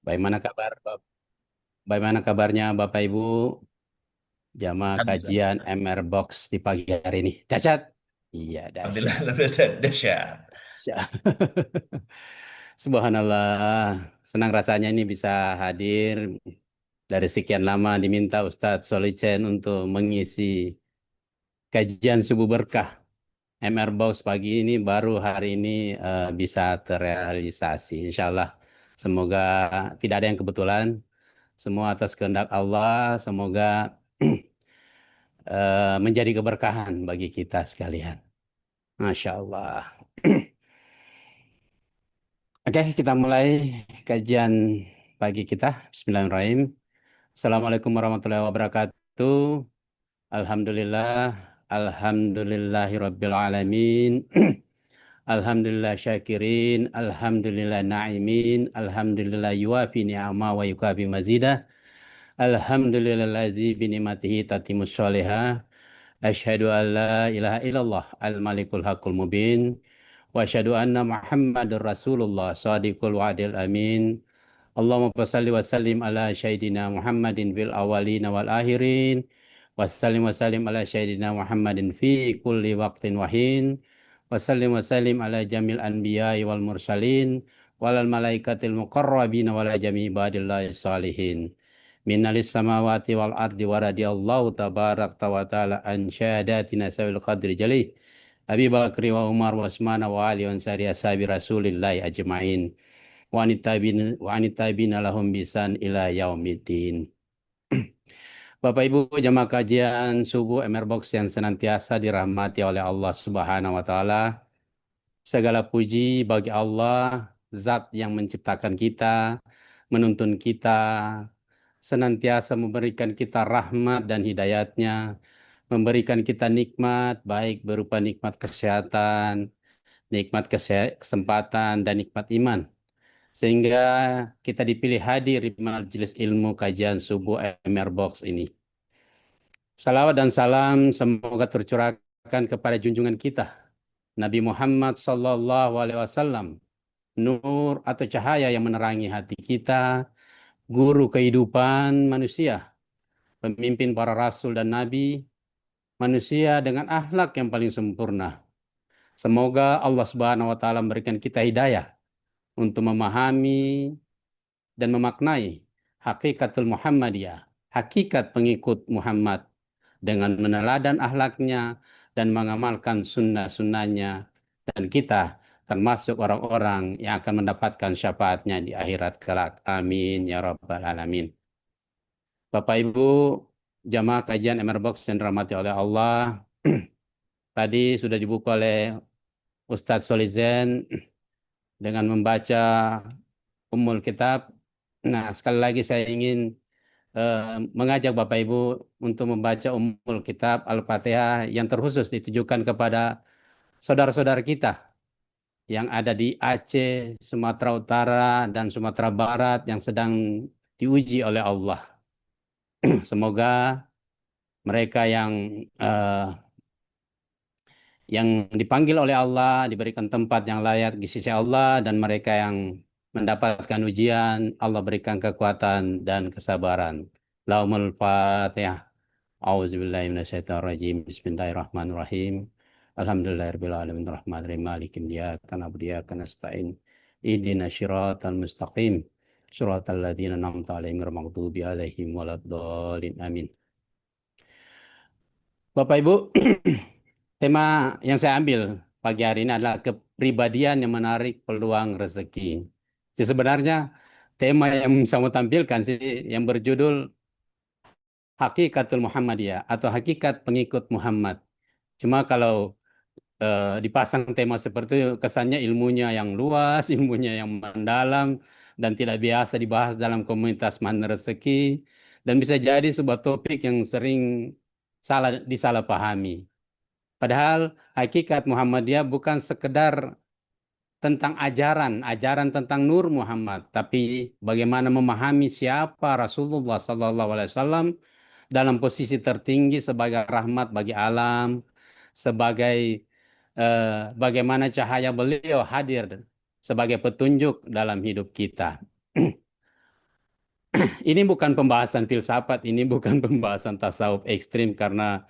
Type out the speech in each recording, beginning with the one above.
Bagaimana kabar, bagaimana kabarnya Bapak Ibu? Jamaah Alhamdulillah. kajian MR Box di pagi hari ini. Dahsyat. Iya, Alhamdulillah dahsyat. luar biasa dahsyat. Dahsyat. Subhanallah. Senang rasanya ini bisa hadir dari sekian lama diminta Ustadz Solicen untuk mengisi kajian subuh berkah. MR Box pagi ini baru hari ini bisa terrealisasi. Insya Allah. Semoga tidak ada yang kebetulan. Semua atas kehendak Allah. Semoga menjadi keberkahan bagi kita sekalian. Masya Allah. Oke, kita mulai kajian pagi kita. Bismillahirrahmanirrahim. Assalamualaikum warahmatullahi wabarakatuh. Alhamdulillah. Alhamdulillahirabbil alamin. Alhamdulillah syakirin. Alhamdulillah na'imin. Alhamdulillah yuafi ni'ama wa yukafi mazidah. Alhamdulillazi binikmatihi tatimus sholihah. Asyhadu an la ilaha illallah al-malikul haqqul mubin. Wa asyhadu anna Muhammadar Rasulullah shadiqul wa'dil amin. Allahumma salli wa sallim ala sayyidina Muhammadin fil awwalin wal akhirin. Wa sallim ala sayyidina Muhammadin fi kulli waqtin wahin. Wa sallim ala jamil anbiya'i wal mursalin. Walal malaikatil muqarrabin wala jami ibadillahi salihin. Minnalis samawati wal ardi wa radiyallahu tabarak wa ta'ala an syahadatina sawil qadri jalih. Abi Bakri wa Umar wa Usman wa Ali wa Ansari ashabi Rasulillahi ajma'in. Wa anitabina lahum bisan ila yaumiddin. Bapak Ibu jamaah kajian subuh MR Box yang senantiasa dirahmati oleh Allah Subhanahu wa taala. Segala puji bagi Allah, zat yang menciptakan kita, menuntun kita, senantiasa memberikan kita rahmat dan hidayatnya, memberikan kita nikmat, baik berupa nikmat kesehatan, nikmat kesempatan, dan nikmat iman. Sehingga kita dipilih hadir di majelis ilmu kajian subuh MR Box ini. Salawat dan salam semoga tercurahkan kepada junjungan kita, Nabi Muhammad Sallallahu Alaihi Wasallam, nur atau cahaya yang menerangi hati kita, guru kehidupan manusia, pemimpin para rasul dan nabi, manusia dengan akhlak yang paling sempurna. Semoga Allah Subhanahu wa taala memberikan kita hidayah untuk memahami dan memaknai hakikatul Muhammadiyah, hakikat pengikut Muhammad dengan meneladan akhlaknya dan mengamalkan sunnah-sunnahnya, dan kita termasuk orang-orang yang akan mendapatkan syafaatnya di akhirat kelak. Amin ya rabbal alamin. Bapak Ibu jamaah kajian MR Box yang dirahmati oleh Allah, tadi sudah dibuka oleh Ustadz Solizen dengan membaca Ummul Kitab. Nah, sekali lagi saya ingin eh, mengajak Bapak Ibu untuk membaca Ummul Kitab Al-Fatihah yang terkhusus ditujukan kepada saudara-saudara kita yang ada di Aceh, Sumatera Utara, dan Sumatera Barat yang sedang diuji oleh Allah. Semoga mereka eh, yang dipanggil oleh Allah diberikan tempat yang layak di sisi Allah, dan mereka yang mendapatkan ujian Allah berikan kekuatan dan kesabaran. Laumul Fatihah. A'udzubillahi minasyaitonirrajim. Bismillahirrahmanirrahim. Alhamdulillahirabbil alamin arrahmanir rahim maliki iyyaka na'budu wa iyyaka nasta'in. Ihdinas siratal mustaqim. Shiratal ladzina an'amta 'alaihim ghairil maghdubi 'alaihim waladdallin. Amin. Bapak Ibu, tema yang saya ambil pagi hari ini adalah kepribadian yang menarik peluang rezeki. Jadi sebenarnya tema yang saya mau tampilkan sih yang berjudul Hakikatul Muhammadiyah atau Hakikat Pengikut Muhammad. Cuma kalau dipasang tema seperti itu, kesannya ilmunya yang luas, ilmunya yang mendalam, dan tidak biasa dibahas dalam komunitas Mana Rezeki, dan bisa jadi sebuah topik yang sering disalahpahami. Padahal hakikat Muhammadiyah bukan sekedar tentang ajaran tentang Nur Muhammad, tapi bagaimana memahami siapa Rasulullah SAW dalam posisi tertinggi sebagai rahmat bagi alam, sebagai bagaimana cahaya beliau hadir sebagai petunjuk dalam hidup kita. Ini bukan pembahasan filsafat, ini bukan pembahasan tasawuf ekstrim karena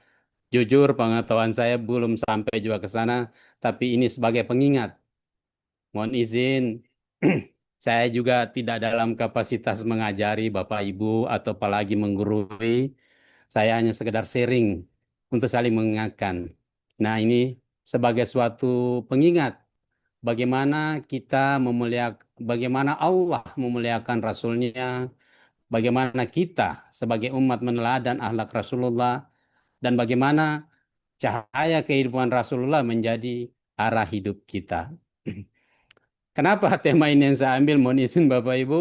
jujur pengetahuan saya belum sampai juga ke sana, tapi ini sebagai pengingat. Mohon izin, saya juga tidak dalam kapasitas mengajari Bapak Ibu atau apalagi menggurui. Saya hanya sekedar sharing untuk saling mengingatkan. Nah, ini sebagai suatu pengingat bagaimana kita memuliakan, bagaimana Allah memuliakan Rasulnya, bagaimana kita sebagai umat meneladan akhlak Rasulullah, dan bagaimana cahaya kehidupan Rasulullah menjadi arah hidup kita. Kenapa tema ini yang saya ambil, mohon izin Bapak Ibu?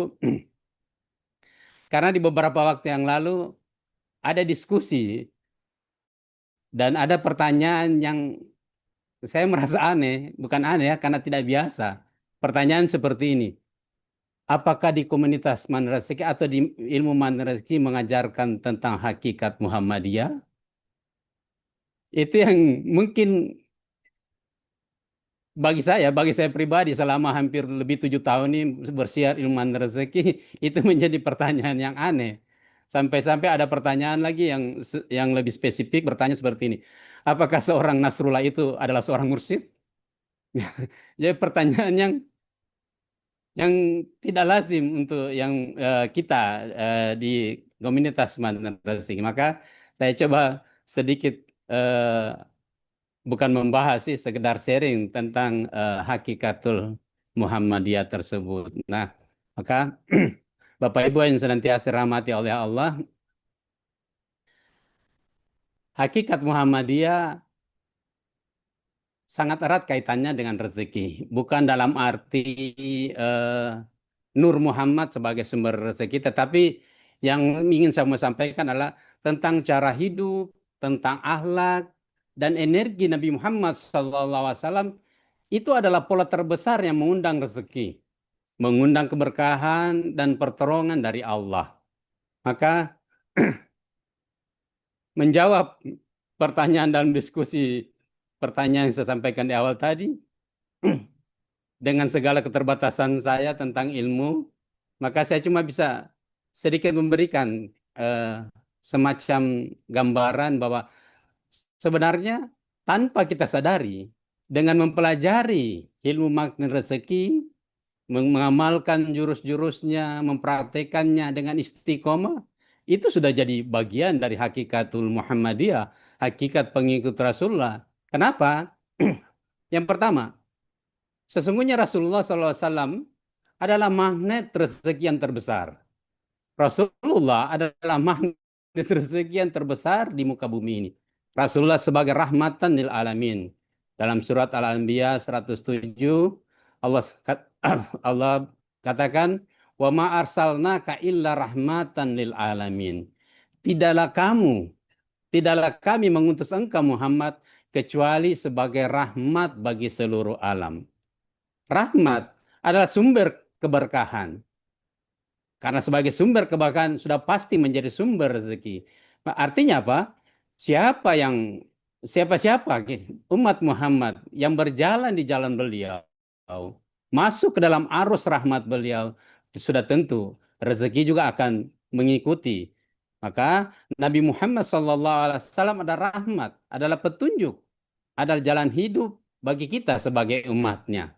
Karena di beberapa waktu yang lalu ada diskusi dan ada pertanyaan yang saya merasa aneh, bukan aneh ya, karena tidak biasa. Pertanyaan seperti ini, apakah di komunitas Manreseki atau di ilmu Manreseki mengajarkan tentang hakikat Muhammadiyah? Itu yang mungkin bagi saya pribadi selama hampir lebih 7 tahun ini bersiar ilmuwan rezeki itu menjadi pertanyaan yang aneh. Sampai-sampai ada pertanyaan lagi yang lebih spesifik bertanya seperti ini. Apakah seorang Nasrullah itu adalah seorang mursyid? Jadi pertanyaan yang tidak lazim untuk yang kita di komunitas mantan rezeki. Maka saya coba sedikit eh, bukan membahas sih, sekedar sharing tentang hakikatul Muhammadiyah tersebut. Nah, maka Bapak Ibu yang senantiasa dirahmati oleh Allah, hakikat Muhammadiyah sangat erat kaitannya dengan rezeki. Bukan dalam arti eh, Nur Muhammad sebagai sumber rezeki, tetapi yang ingin saya mau sampaikan adalah tentang cara hidup, tentang akhlak, dan energi Nabi Muhammad SAW itu adalah pola terbesar yang mengundang rezeki, mengundang keberkahan dan pertolongan dari Allah. Maka menjawab pertanyaan dalam diskusi pertanyaan yang saya sampaikan di awal tadi, dengan segala keterbatasan saya tentang ilmu, maka saya cuma bisa sedikit memberikan semacam gambaran bahwa sebenarnya tanpa kita sadari, dengan mempelajari ilmu makna rezeki, mengamalkan jurus-jurusnya, mempraktekannya dengan istiqomah, itu sudah jadi bagian dari hakikatul Muhammadiyah, hakikat pengikut Rasulullah. Kenapa? Yang pertama, sesungguhnya Rasulullah SAW adalah magnet rezeki yang terbesar. Rasulullah adalah magnet rezeki yang terbesar di muka bumi ini. Rasulullah sebagai rahmatan lil alamin. Dalam surat Al-Anbiya 107, Allah Allah katakan, "Wa ma arsalnaka illa rahmatan lil alamin." Tidaklah kamu, tidaklah kami mengutus engkau Muhammad kecuali sebagai rahmat bagi seluruh alam. Rahmat adalah sumber keberkahan. Karena sebagai sumber keberkahan sudah pasti menjadi sumber rezeki. Nah, artinya apa? Siapa yang siapa-siapa umat Muhammad yang berjalan di jalan beliau, masuk ke dalam arus rahmat beliau, sudah tentu rezeki juga akan mengikuti. Maka Nabi Muhammad SAW adalah rahmat, adalah petunjuk, adalah jalan hidup bagi kita sebagai umatnya.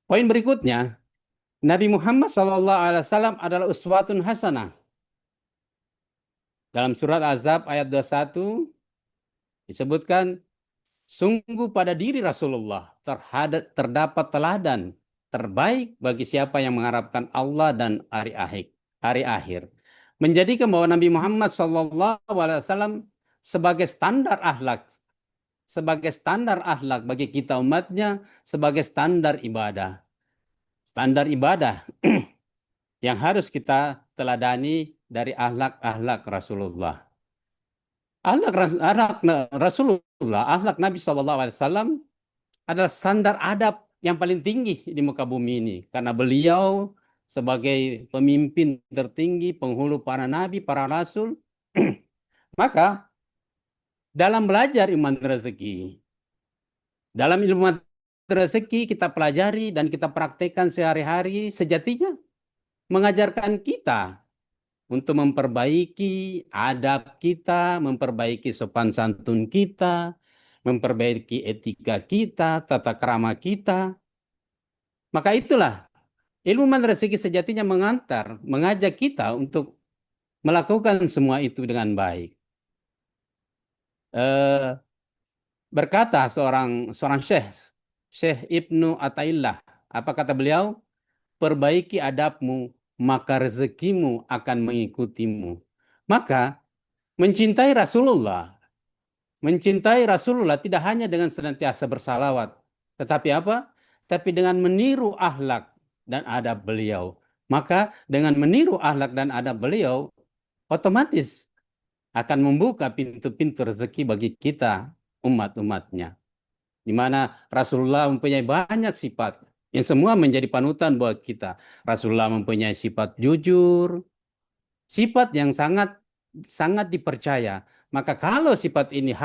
Poin berikutnya, Nabi Muhammad SAW adalah uswatun hasanah. Dalam surat Azab ayat 21 disebutkan, sungguh pada diri Rasulullah terdapat teladan terbaik bagi siapa yang mengharapkan Allah dan hari akhir. Menjadikan bahwa Nabi Muhammad SAW sebagai standar akhlak bagi kita umatnya, sebagai standar ibadah. Standar ibadah yang harus kita teladani dari akhlak-akhlak Rasulullah. Akhlak Rasulullah, akhlak Nabi SAW adalah standar adab yang paling tinggi di muka bumi ini. Karena beliau sebagai pemimpin tertinggi, penghulu para nabi, para rasul, maka dalam belajar iman rezeki, dalam ilmu rezeki kita pelajari dan kita praktekkan sehari-hari, sejatinya mengajarkan kita untuk memperbaiki adab kita, memperbaiki sopan santun kita, memperbaiki etika kita, tata krama kita. Maka itulah ilmu rezeki sejatinya mengajak kita untuk melakukan semua itu dengan baik. Eh, Berkata seorang seorang syekh, Syekh Ibnu Athaillah, apa kata beliau? Perbaiki adabmu, maka rezekimu akan mengikutimu. Maka mencintai Rasulullah tidak hanya dengan senantiasa bersalawat, tetapi apa? Tapi dengan meniru akhlak dan adab beliau. Maka dengan meniru akhlak dan adab beliau, otomatis akan membuka pintu-pintu rezeki bagi kita, umat-umatnya. Di mana Rasulullah mempunyai banyak sifat yang semua menjadi panutan buat kita. Rasulullah mempunyai sifat jujur, sifat yang sangat sangat dipercaya. Maka kalau sifat ini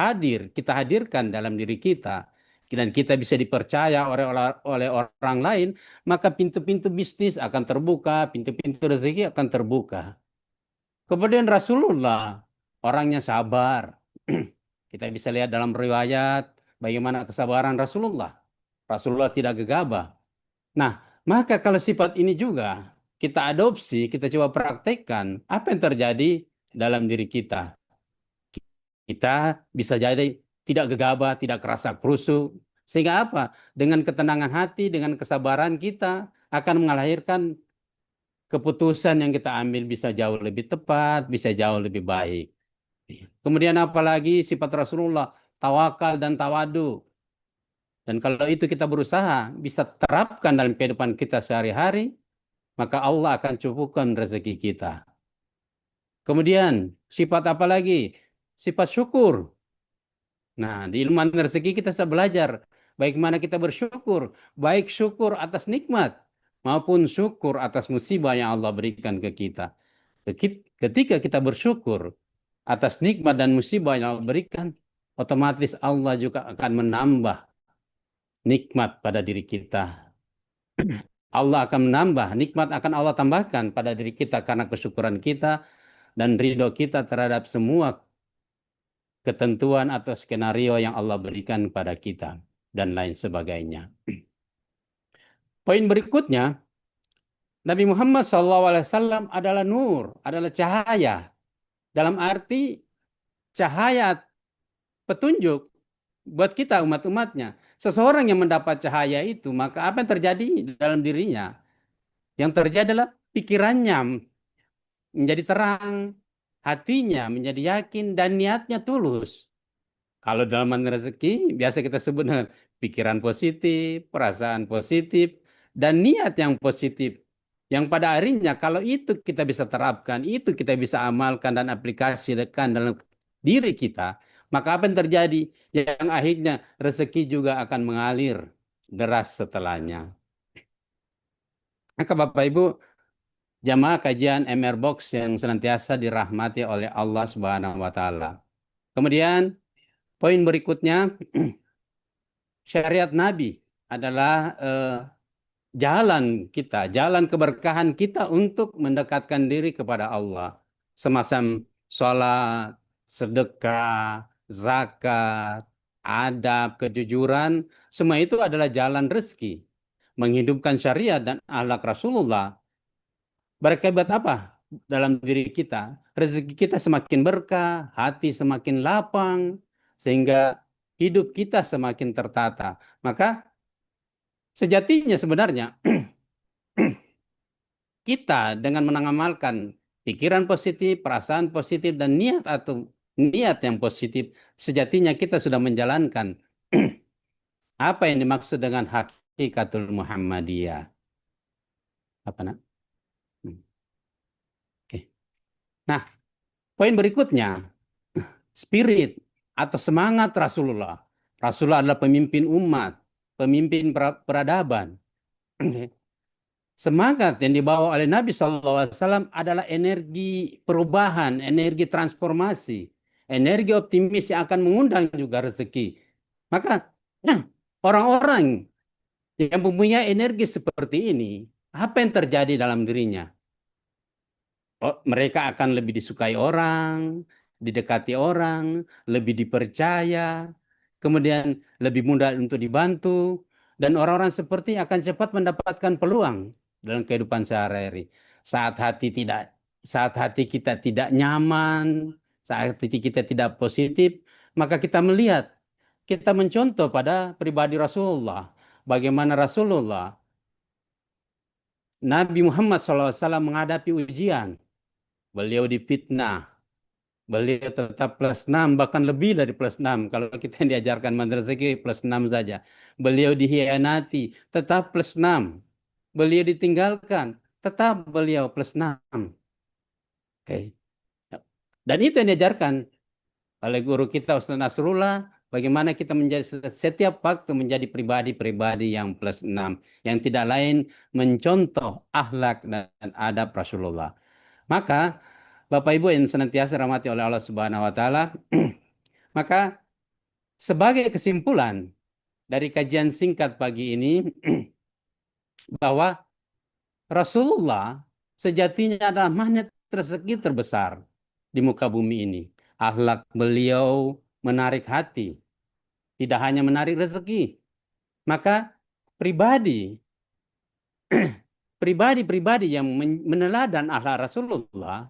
kita hadirkan dalam diri kita, dan kita bisa dipercaya oleh orang lain, maka pintu-pintu bisnis akan terbuka, pintu-pintu rezeki akan terbuka. Kemudian Rasulullah, orangnya sabar. Kita bisa lihat dalam riwayat bagaimana kesabaran Rasulullah. Rasulullah tidak gegabah. Nah, maka kalau sifat ini juga kita adopsi, kita coba praktekkan, apa yang terjadi dalam diri kita? Kita bisa jadi tidak gegabah, tidak kerasa krusuk. Sehingga apa? Dengan ketenangan hati, dengan kesabaran kita akan melahirkan keputusan yang kita ambil bisa jauh lebih tepat, bisa jauh lebih baik. Kemudian apalagi sifat Rasulullah, tawakal dan tawadu. Dan kalau itu kita berusaha bisa terapkan dalam kehidupan kita sehari-hari, maka Allah akan cukupkan rezeki kita. Kemudian sifat apa lagi? Sifat syukur. Nah, di ilmu rezeki kita sudah belajar bagaimana kita bersyukur, baik syukur atas nikmat maupun syukur atas musibah yang Allah berikan ke kita. Ketika kita bersyukur atas nikmat dan musibah yang Allah berikan, otomatis Allah juga akan menambah nikmat pada diri kita. Allah akan menambah, nikmat akan Allah tambahkan pada diri kita karena kesyukuran kita dan ridho kita terhadap semua ketentuan atau skenario yang Allah berikan pada kita dan lain sebagainya. Poin berikutnya, Nabi Muhammad SAW adalah nur, adalah cahaya. Dalam arti cahaya petunjuk buat kita umat-umatnya. Seseorang yang mendapat cahaya itu, maka apa yang terjadi dalam dirinya? Yang terjadi adalah pikirannya menjadi terang, hatinya menjadi yakin, dan niatnya tulus. Kalau dalam rezeki, biasa kita sebut dengan pikiran positif, perasaan positif, dan niat yang positif. Yang pada akhirnya, kalau itu kita bisa terapkan, itu kita bisa amalkan dan aplikasikan dalam diri kita, maka apa yang terjadi? Yang akhirnya rezeki juga akan mengalir deras setelahnya. Maka Bapak Ibu, jamaah kajian MR Box yang senantiasa dirahmati oleh Allah Subhanahu wa taala. Kemudian poin berikutnya, syariat Nabi adalah jalan keberkahan kita untuk mendekatkan diri kepada Allah. Semacam sholat, sedekah, zakat, adab, kejujuran, semua itu adalah jalan rezeki. Menghidupkan syariat dan akhlak Rasulullah berakibat apa dalam diri kita? Rezeki kita semakin berkah, hati semakin lapang, sehingga hidup kita semakin tertata. Maka sejatinya sebenarnya kita dengan mengamalkan pikiran positif, perasaan positif, dan niat yang positif, sejatinya kita sudah menjalankan apa yang dimaksud dengan hakikatul Muhammadiyah. Apa nak? Oke. Nah, poin berikutnya, spirit atau semangat Rasulullah. Rasulullah adalah pemimpin umat, pemimpin peradaban. Semangat yang dibawa oleh Nabi SAW adalah energi perubahan, energi transformasi, energi optimis yang akan mengundang juga rezeki. Maka orang-orang yang mempunyai energi seperti ini, apa yang terjadi dalam dirinya? mereka akan lebih disukai orang, didekati orang, lebih dipercaya, kemudian lebih mudah untuk dibantu, dan orang-orang seperti akan cepat mendapatkan peluang dalam kehidupan sehari-hari. Saat hati tidak, saat hati kita tidak nyaman, saat hati kita tidak positif, maka kita melihat, kita mencontoh pada pribadi Rasulullah, bagaimana Rasulullah, Nabi Muhammad SAW menghadapi ujian. Beliau difitnah, beliau tetap plus 6, bahkan lebih dari plus 6. Kalau kita diajarkan madrasah plus 6 saja. Beliau dikhianati, tetap plus 6. Beliau ditinggalkan, tetap beliau plus 6. Oke. Dan itu yang diajarkan oleh guru kita Ustaz Nasrullah, bagaimana kita menjadi setiap waktu menjadi pribadi-pribadi yang plus 6, yang tidak lain mencontoh akhlak dan adab Rasulullah. Maka Bapak Ibu yang senantiasa dirahmati oleh Allah Subhanahu wa taala, maka sebagai kesimpulan dari kajian singkat pagi ini bahwa Rasulullah sejatinya adalah magnet rezeki terbesar di muka bumi ini. Akhlak beliau menarik hati, tidak hanya menarik rezeki. Maka pribadi pribadi-pribadi yang meneladan akhlak Rasulullah,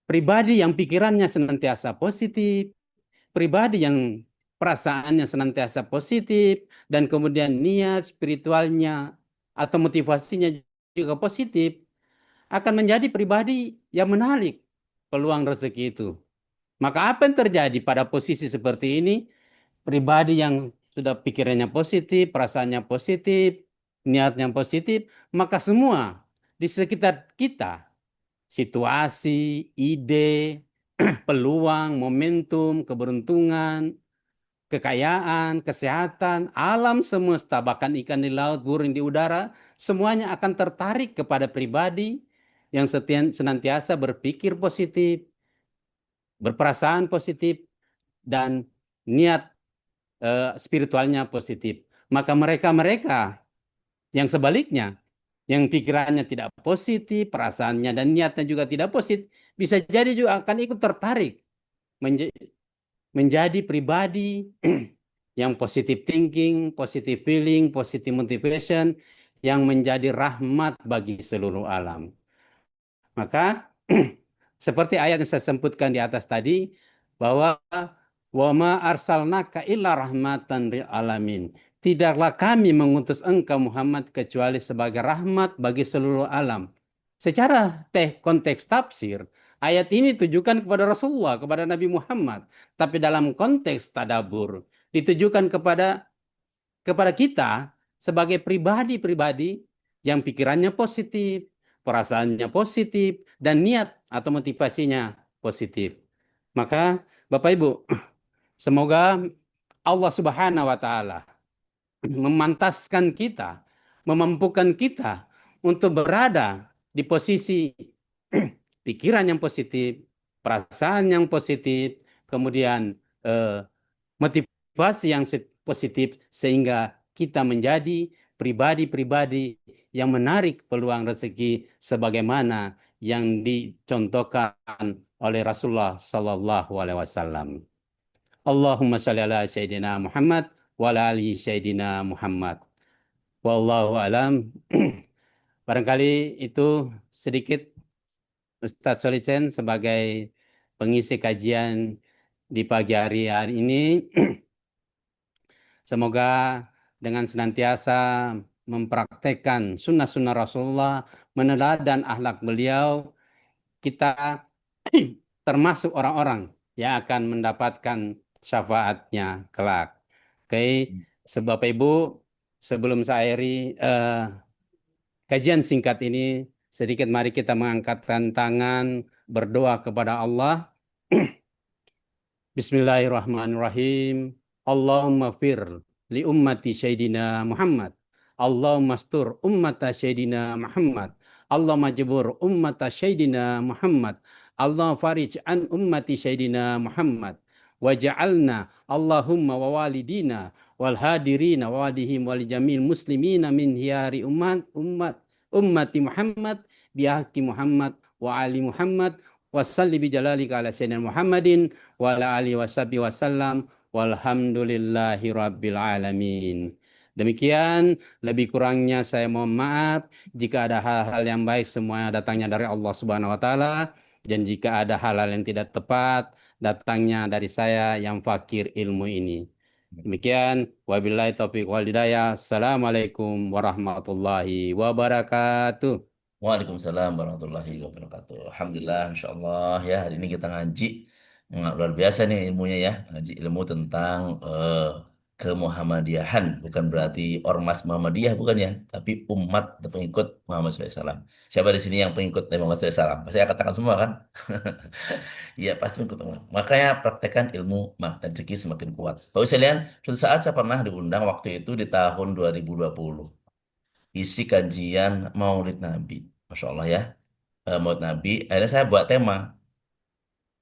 pribadi yang pikirannya senantiasa positif, pribadi yang perasaannya senantiasa positif, dan kemudian niat spiritualnya atau motivasinya juga positif, akan menjadi pribadi yang menarik peluang rezeki itu. Maka apa yang terjadi pada posisi seperti ini? Pribadi yang sudah pikirannya positif, perasaannya positif, niatnya positif, maka semua di sekitar kita, situasi, ide, peluang, momentum, keberuntungan, kekayaan, kesehatan, alam semesta, bahkan ikan di laut, burung di udara, semuanya akan tertarik kepada pribadi yang senantiasa berpikir positif, berperasaan positif, dan niat spiritualnya positif. Maka mereka-mereka yang sebaliknya, yang pikirannya tidak positif, perasaannya dan niatnya juga tidak positif, bisa jadi juga akan ikut tertarik menjadi pribadi yang positive thinking, positive feeling, positive motivation, yang menjadi rahmat bagi seluruh alam. Maka seperti ayat yang saya sebutkan di atas tadi, bahwa wa ma arsalnaka illa rahmatan lil alamin. Tidaklah kami mengutus engkau Muhammad kecuali sebagai rahmat bagi seluruh alam. Secara konteks tafsir, ayat ini ditujukan kepada Rasulullah, kepada Nabi Muhammad. Tapi dalam konteks tadabur, ditujukan kepada kita sebagai pribadi-pribadi yang pikirannya positif, perasaannya positif, dan niat atau motivasinya positif. Maka Bapak Ibu, semoga Allah Subhanahu wa taala memantaskan kita, memampukan kita untuk berada di posisi pikiran yang positif, perasaan yang positif, kemudian motivasi yang positif, sehingga kita menjadi pribadi-pribadi yang menarik peluang rezeki sebagaimana yang dicontohkan oleh Rasulullah Sallallahu Alaihi Wasallam. Allahumma shalli ala Sayyidina Muhammad wa ala ali Sayyidina Muhammad. Wallahu alam. Barangkali itu sedikit Ustadz Solicen sebagai pengisi kajian di pagi hari ini. Semoga dengan senantiasa mempraktekkan sunnah-sunnah Rasulullah, meneladani akhlak beliau, kita termasuk orang-orang yang akan mendapatkan syafaatnya kelak. Oke, Bapak Ibu, sebelum saya akhiri kajian singkat ini, sedikit mari kita mengangkatkan tangan, berdoa kepada Allah. Bismillahirrahmanirrahim. Allahumma fir li ummati Sayyidina Muhammad. Allahumma astur ummata Sayyidina Muhammad. Allahumma jebur ummata Sayyidina Muhammad. Allah farij an ummati Sayyidina Muhammad. Waja'alna Allahumma wa walidina wal hadirina wa walihim wal jamil muslimina min hiyari ummati Muhammad bihaqi Muhammad wa ali Muhammad wa salli bi jalalika ala sayyidina Muhammadin wa ala alihi washabihi wasallam walhamdulillahi rabbil alamin. Demikian, lebih kurangnya saya mohon maaf jika ada hal-hal yang baik semuanya datangnya dari Allah Subhanahu wa taala, dan jika ada hal-hal yang tidak tepat datangnya dari saya yang fakir ilmu ini. Demikian, wabillahi taufiq wal hidayah. Assalamualaikum warahmatullahi wabarakatuh. Waalaikumsalam warahmatullahi wabarakatuh. Alhamdulillah, Masya Allah ya hari ini kita ngaji. Luar biasa nih ilmunya ya. Ngaji ilmu tentang kemuhammadiyahan. Bukan berarti ormas Muhammadiyah, bukan ya. Tapi umat atau pengikut Muhammad SAW. Siapa di sini yang pengikut Nabi Muhammad SAW? Pasti saya katakan semua kan? Iya pasti pengikut semua. Makanya praktekkan ilmu makna rezeki semakin kuat. Kalau sekalian, suatu saat saya pernah diundang waktu itu di tahun 2020, isi kajian Maulid Nabi. Masya Allah ya. Maulid Nabi. Akhirnya saya buat tema.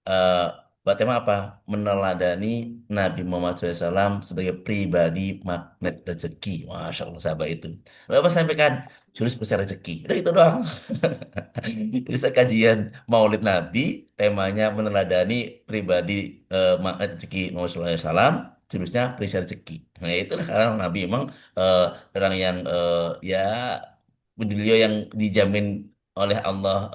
eh Buat tema apa? Meneladani Nabi Muhammad SAW sebagai pribadi magnet rezeki. Masya Allah sahabat itu. Lalu apa saya sampaikan? Jurus besar rezeki. Udah itu doang. Jadi saya kajian Maulid Nabi, temanya meneladani pribadi magnet rezeki Muhammad SAW, jurusnya perisai rezeki. Nah itulah karena Nabi memang eh, orang yang ya beliau yang dijamin oleh Allah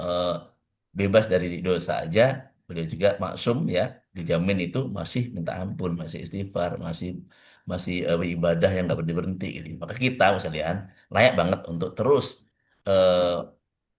bebas dari dosa aja, beliau juga maksum ya, dijamin itu masih minta ampun, masih istighfar, masih masih beribadah yang nggak berhenti berhenti gitu. Maka kita sekalian layak banget untuk terus eh,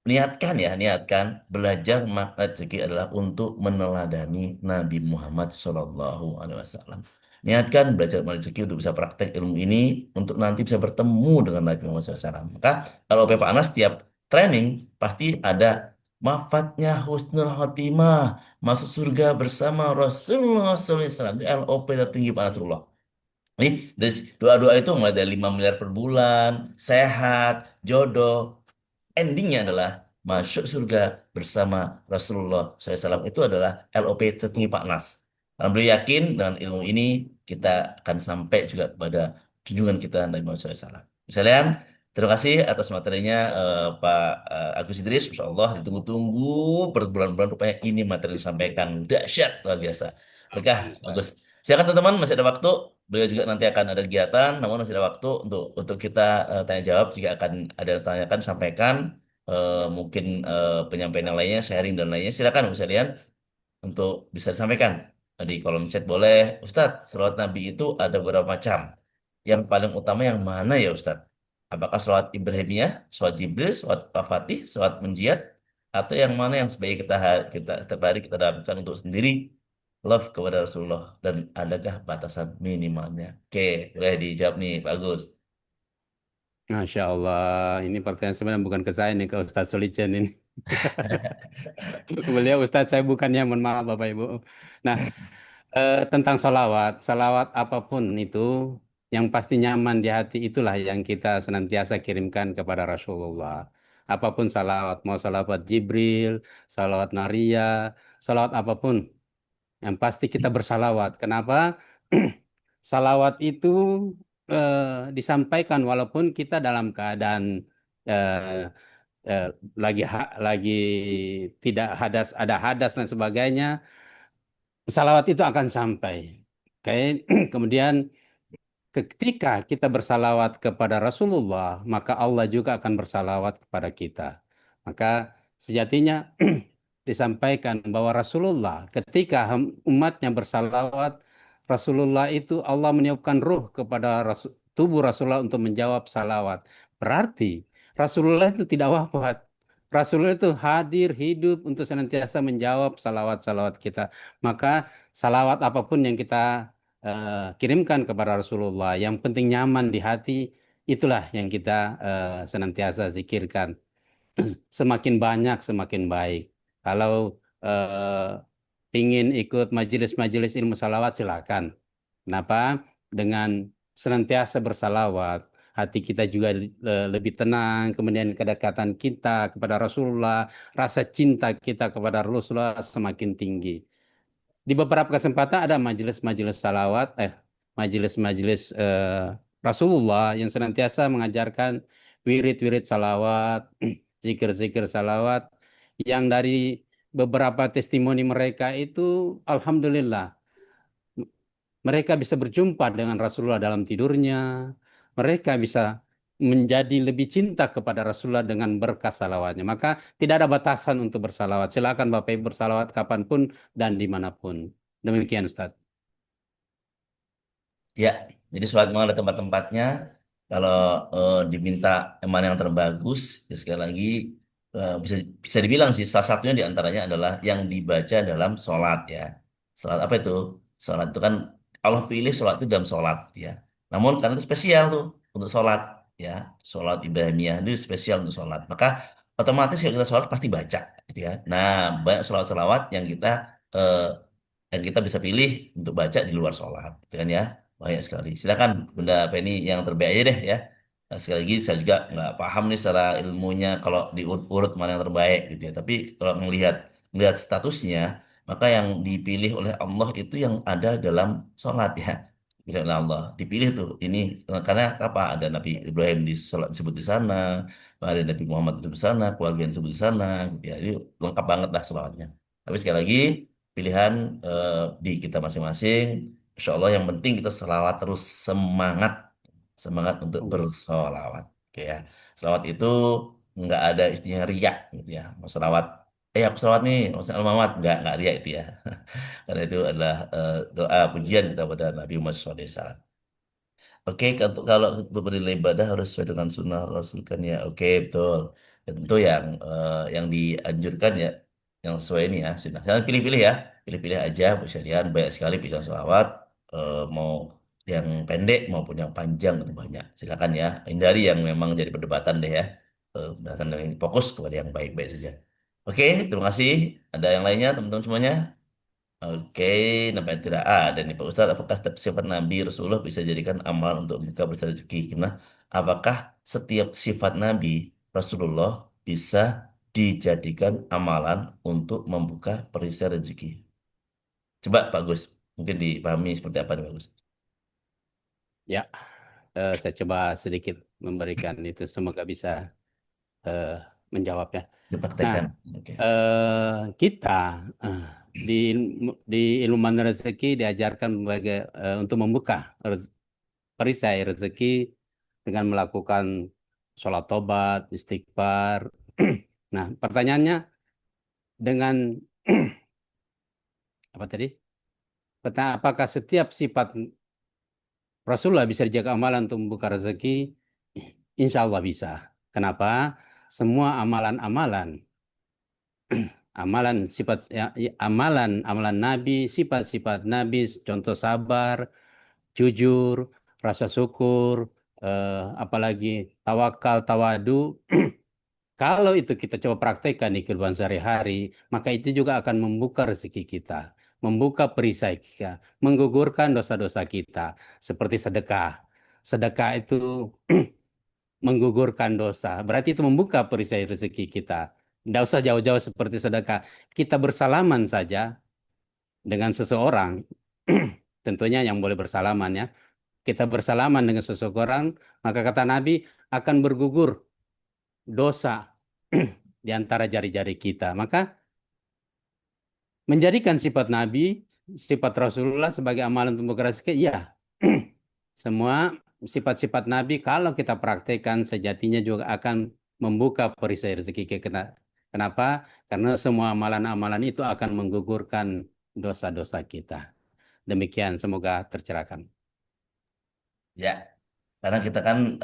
niatkan ya, niatkan belajar makna rezeki adalah untuk meneladani Nabi Muhammad Shallallahu Alaihi Wasallam. Niatkan belajar makna rezeki untuk bisa praktek ilmu ini untuk nanti bisa bertemu dengan Nabi Muhammad SAW. Maka kalau Bapak Anas setiap training pasti ada mafatnya husnul khotimah, masuk surga bersama Rasulullah SAW. Itu LOP tertinggi Pak Nasrullah. Ini dari doa-doa itu mulai dari 5 miliar per bulan, sehat, jodoh, endingnya adalah masuk surga bersama Rasulullah SAW. Itu adalah LOP tertinggi Pak Nas. Dan beliau yakin dengan ilmu ini kita akan sampai juga kepada junjungan kita Nabi Muhammad SAW. Misalnya, terima kasih atas materinya Pak Agus Idris. Masya Allah, ditunggu-tunggu berbulan-bulan rupanya ini materi yang disampaikan. Dahsyat, luar biasa. Baiklah, Alhamdulillah, Agus. Ustaz. Silakan teman-teman, masih ada waktu. Beliau juga nanti akan ada kegiatan, namun masih ada waktu untuk kita tanya jawab. Jika akan ada yang tanyakan, sampaikan. Mungkin penyampaian yang lainnya, sharing dan lainnya. Silakan Bu Selian untuk bisa disampaikan di kolom chat boleh. Ustadz, selawat Nabi itu ada beberapa macam. Yang paling utama yang mana ya Ustadz? Apakah selawat Ibrahimiyah, selawat Jibril, selawat Al-Fatih, selawat Menjiat, atau yang mana yang sebaiknya kita setiap hari kita dapatkan untuk sendiri love kepada Rasulullah dan adakah batasan minimalnya? Oke, boleh dijawab nih, bagus. Masya Allah, ini pertanyaan sebenarnya bukan ke saya nih, ke Ustadz Solijen ini. Beliau Ustadz, saya bukannya, mohon maaf Bapak Ibu. Nah, tentang salawat, salawat apapun itu, yang pasti nyaman di hati itulah yang kita senantiasa kirimkan kepada Rasulullah. Apapun salawat, mau salawat Jibril, salawat Naria, salawat apapun, yang pasti kita bersalawat. Kenapa? Salawat itu disampaikan walaupun kita dalam keadaan eh, eh, lagi tidak hadas, ada hadas dan sebagainya, salawat itu akan sampai. Oke, kemudian ketika kita bersalawat kepada Rasulullah, maka Allah juga akan bersalawat kepada kita. Maka sejatinya disampaikan bahwa Rasulullah ketika umatnya bersalawat, Rasulullah itu Allah meniupkan ruh kepada tubuh Rasulullah untuk menjawab salawat. Berarti Rasulullah itu tidak wafat. Rasulullah itu hadir, hidup untuk senantiasa menjawab salawat-salawat kita. Maka salawat apapun yang kita kirimkan kepada Rasulullah, yang penting nyaman di hati, itulah yang kita senantiasa zikirkan. Semakin banyak semakin baik. Kalau ingin ikut majelis-majelis ilmu salawat, silakan. Kenapa? Dengan senantiasa bersalawat, hati kita juga lebih tenang, kemudian kedekatan kita kepada Rasulullah, rasa cinta kita kepada Rasulullah semakin tinggi. Di beberapa kesempatan ada majelis-majelis salawat, majelis-majelis Rasulullah yang senantiasa mengajarkan wirid-wirid salawat. zikir-zikir salawat yang dari beberapa testimoni mereka itu, alhamdulillah, mereka bisa berjumpa dengan Rasulullah dalam tidurnya. Mereka bisa menjadi lebih cinta kepada Rasulullah dengan berkah salawatnya. Maka tidak ada batasan untuk bersalawat. Silakan Bapak Ibu bersalawat kapanpun dan dimanapun. Demikian Ustaz. Ya, jadi sholat memang ada tempat-tempatnya. Kalau diminta mana yang terbagus, ya sekali lagi bisa bisa dibilang sih salah satunya diantaranya adalah yang dibaca dalam sholat ya. Sholat apa itu? Sholat itu kan Allah pilih sholat itu dalam sholat ya. Namun karena itu spesial tuh untuk sholat ya, sholat Ibrahimiyah itu spesial untuk sholat. Maka otomatis kalau kita sholat pasti baca, gitu ya. Nah, banyak sholat-sholawat eh, yang kita bisa pilih untuk baca di luar sholat, gitu kan ya. Banyak sekali. Silakan Bunda Penny yang terbaik aja deh ya. Nah, sekali lagi saya juga nggak paham nih secara ilmunya kalau diurut-urut mana yang terbaik gitu ya. Tapi kalau melihat statusnya, maka yang dipilih oleh Allah itu yang ada dalam sholat ya. Dipilih oleh Allah. Dipilih tuh ini karena apa? Ada Nabi Ibrahim di sholat disebut di sana, ada Nabi Muhammad di sana, keluarga yang disebut di sana, gitu ya. Ini lengkap banget lah sholatnya. Tapi sekali lagi pilihan di kita masing-masing. Insya Allah yang penting kita selawat terus semangat semangat untuk bersolawat. Oke ya. Selawat itu nggak ada istilah riak gitu ya. Mau selawat, aku selawat nih, mau selawat Muhammad nggak riak itu ya. Karena itu adalah doa pujian kepada Nabi Muhammad SAW. Oke, kalau untuk bernilai ibadah harus sesuai dengan sunnah Rasul kan ya. Oke, betul. Ya, tentu yang dianjurkan ya, yang sesuai ini ya. Sunnah. Jangan pilih-pilih ya, pilih-pilih aja. Bu Syarian banyak sekali pilihan sholawat. Mau yang pendek maupun yang panjang itu banyak. Silakan ya, hindari yang memang jadi perdebatan deh ya. Perdebatan yang fokus kepada yang baik-baik saja. Oke, terima kasih. Ada yang lainnya, teman-teman semuanya? Oke, namanya tidak ada nih Pak Ustadz. Apakah setiap sifat Nabi Rasulullah bisa jadikan amalan untuk membuka bersih rezeki? Gimana? Apakah setiap sifat Nabi Rasulullah bisa dijadikan amalan untuk membuka perisai rezeki? Coba Pak Gus, mungkin dipahami seperti apa nih Pak Gus? Ya, saya coba sedikit memberikan itu. Semoga bisa eh, menjawabnya. Nah, Dipraktekkan. Oke. kita eh, di ilmu rezeki diajarkan untuk membuka perisai rezeki dengan melakukan sholat tobat, istighfar. Nah, pertanyaannya dengan apa tadi? Apakah setiap sifat Rasulullah bisa dijaga amalan untuk membuka rezeki? Insya Allah bisa. Kenapa? Semua amalan-amalan, amalan Nabi, sifat-sifat Nabi, contoh sabar, jujur, rasa syukur, apalagi tawakal, tawadu. Kalau itu kita coba praktekkan di kehidupan sehari-hari, maka itu juga akan membuka rezeki kita, membuka perisai kita, menggugurkan dosa-dosa kita, seperti sedekah. Sedekah itu menggugurkan dosa, berarti itu membuka perisai rezeki kita. Tidak usah jauh-jauh seperti sedekah. Kita bersalaman saja dengan seseorang, tentunya yang boleh bersalaman ya. Kita bersalaman dengan seseorang, maka kata Nabi akan bergugur dosa di antara jari-jari kita. Maka menjadikan sifat Nabi, sifat Rasulullah sebagai amalan untuk bergerak, ya. Semua sifat-sifat Nabi kalau kita praktekkan sejatinya juga akan membuka perisai rezeki kita. Kenapa? Karena semua amalan-amalan itu akan menggugurkan dosa-dosa kita. Demikian, semoga tercerahkan. Ya, karena kita kan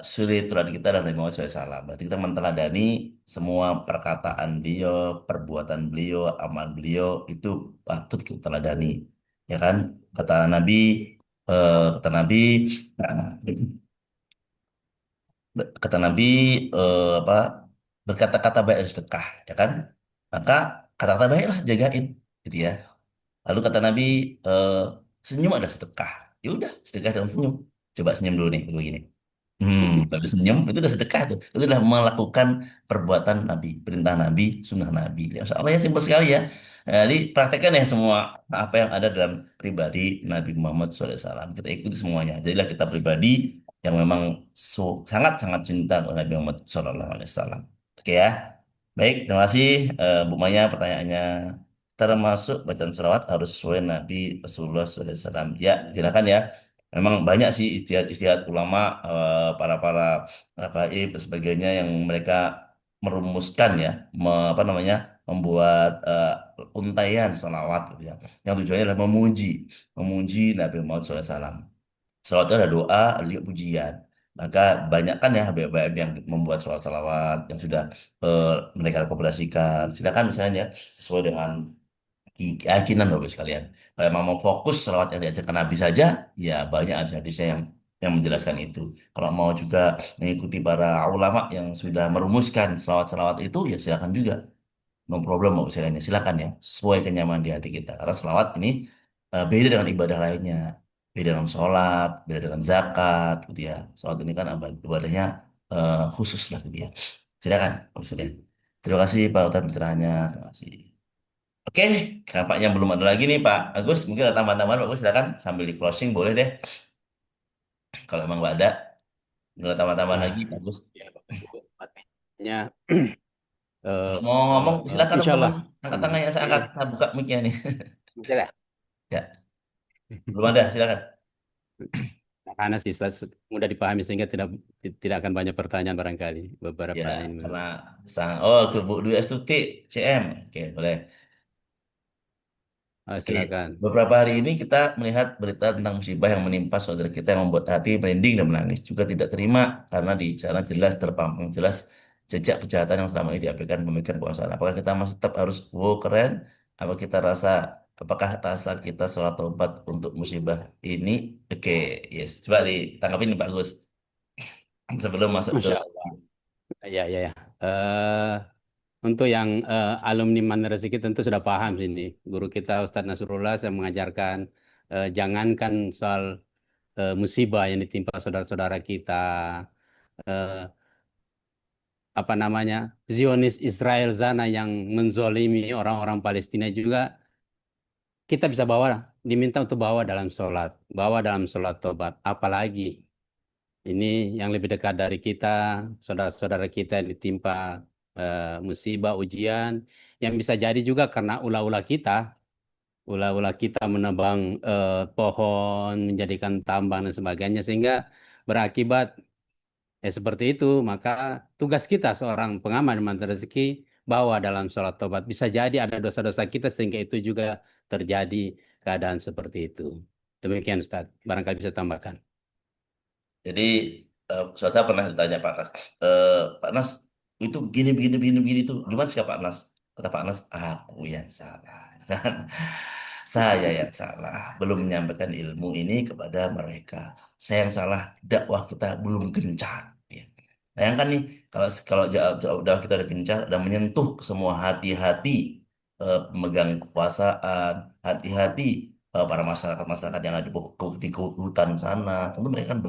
suri Tuhan kita dan Nabi Muhammad SAW. Berarti kita menteladani semua perkataan beliau, perbuatan beliau, amal beliau itu patut kita teladani. Ya kan? Kata Nabi, kata Nabi, kata Nabi apa berkata-kata baik dan sedekah, ya kan? Maka kata-kata baiklah jagain, gitu ya. Lalu kata Nabi, eh, senyum ada sedekah. Ya udah, sedekah dalam senyum. Coba senyum dulu nih, begini. Tapi senyum itu udah sedekah tuh. Itu udah melakukan perbuatan Nabi, perintah Nabi, sunnah Nabi. Ya, soalnya ya simpel sekali ya. Jadi praktekkan ya semua apa yang ada dalam pribadi Nabi Muhammad SAW. Kita ikuti semuanya. Jadilah kita pribadi yang memang sangat-sangat cinta kepada Nabi Muhammad SAW. Oke ya. Baik, terima kasih Bu Maya pertanyaannya. Termasuk bacaan selawat harus sesuai Nabi Rasulullah SAW. Ya, silakan ya. Memang banyak sih istihad-istihad ulama, para-para habaib dan sebagainya yang mereka merumuskan ya, apa namanya, membuat untaian selawat gitu ya. Yang tujuannya adalah memuji Nabi Muhammad SAW. Salawat itu ada doa, ada juga pujian. Maka banyak kan ya habib-habib yang membuat sholat salawat yang sudah eh, mereka rekomendasikan. Silakan misalnya ya sesuai dengan keyakinan Bapak sekalian. Kalau emang mau fokus salawat yang diajarkan Nabi saja, ya banyak hadis-hadisnya yang menjelaskan itu. Kalau mau juga mengikuti para ulama yang sudah merumuskan salawat-salawat itu, ya silakan juga. No problem mau istilahnya. Silakan ya, sesuai kenyamanan di hati kita. Karena selawat ini beda dengan ibadah lainnya. Beda dengan sholat, beda dengan zakat, gitu ya. Sholat ini kan ibadahnya khusus lah gitu ya. Silakan, maksudnya. Terima kasih Pak Utar pencerahannya. Terima kasih. Oke, kampanye belum ada lagi nih Pak Agus. Mungkin ada tambahan-tambahan Pak Agus, silakan sambil di closing boleh deh. Kalau emang nggak ada, nggak ada tambahan-tambahan Ah, lagi Pak Agus. ya, Bapak Ibu. Ya, Kalau mau ngomong, silakan insya teman-teman. Allah. Angkat tangannya, saya angkat, Iya, saya buka mic-nya nih. sudah. Ya, belum ada, silakan. Karena sih mudah dipahami sehingga tidak akan banyak pertanyaan barangkali Ya, beberapa ini. karena oh ke Bu Dwi Astuti CM. Oke, boleh. Oke, Silakan. beberapa hari ini kita melihat berita tentang musibah yang menimpa saudara kita yang membuat hati merinding dan menangis. Juga tidak terima karena di sana jelas terpampang jelas jejak kejahatan yang selama ini diabaikan pemikiran penguasaan. Apakah kita masih tetap harus wow keren? Apa kita rasa apakah rasa kita sholat taubat untuk musibah ini? Oke, yes. Coba ditanggapin nih Pak Gus sebelum masuk ke Masya Allah. Ya, ya, ya. Untuk yang alumni Mandar Rezeki tentu sudah paham sini. Guru kita Ustadz Nasrullah saya mengajarkan jangankan soal musibah yang ditimpa saudara-saudara kita, eh, apa namanya, Zionis Israel sana yang menzolimi orang-orang Palestina juga kita bisa bawa, diminta untuk bawa dalam sholat tobat. Apalagi ini yang lebih dekat dari kita, saudara-saudara kita yang ditimpa musibah, ujian, yang bisa jadi juga karena ulah-ulah kita menebang pohon, menjadikan tambang dan sebagainya, sehingga berakibat seperti itu. Maka tugas kita seorang pengamal mantar rezeki bawa dalam sholat tobat. Bisa jadi ada dosa-dosa kita sehingga itu juga terjadi keadaan seperti itu. Demikian Ustaz, barangkali bisa tambahkan. Jadi saya pernah ditanya Pak Nas, Pak Nas itu gini begini begini begini itu gimana sih Pak Nas? Kata Pak Nas, aku yang salah, kan? Saya yang salah, belum menyampaikan ilmu ini kepada mereka. Saya yang salah, dakwah kita belum gencar. Ya. Bayangkan nih, kalau kalau dakwah kita udah gencar, udah menyentuh ke semua hati-hati pemegang kekuasaan, hati-hati para masyarakat-masyarakat yang ada di hutan sana, tentu mereka kan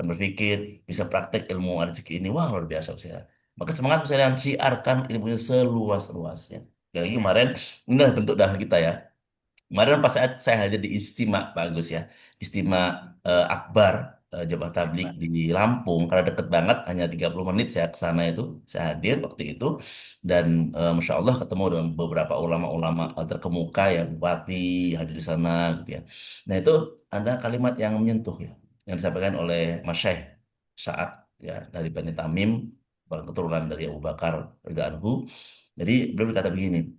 berpikir bisa praktek ilmu rezeki ini, wah luar biasa saya. Maka semangat saya siarkan ilmunya seluas-luasnya. Jadi lagi kemarin ini adalah bentuk dakwah kita ya. Kemarin pas saat saya hadir di Istimewa bagus ya, Istimewa Akbar Jemaah Tabligh di Lampung, karena deket banget, hanya 30 menit saya ke sana itu, saya hadir waktu itu, dan Masya Allah ketemu dengan beberapa ulama-ulama terkemuka ya, bupati hadir di sana gitu ya. Nah itu ada kalimat yang menyentuh ya, yang disampaikan oleh Mas Syekh Sa'ad ya dari Bani Tamim, keturunan dari Abu Bakar radhiyallahu anhu. Jadi beliau berkata begini,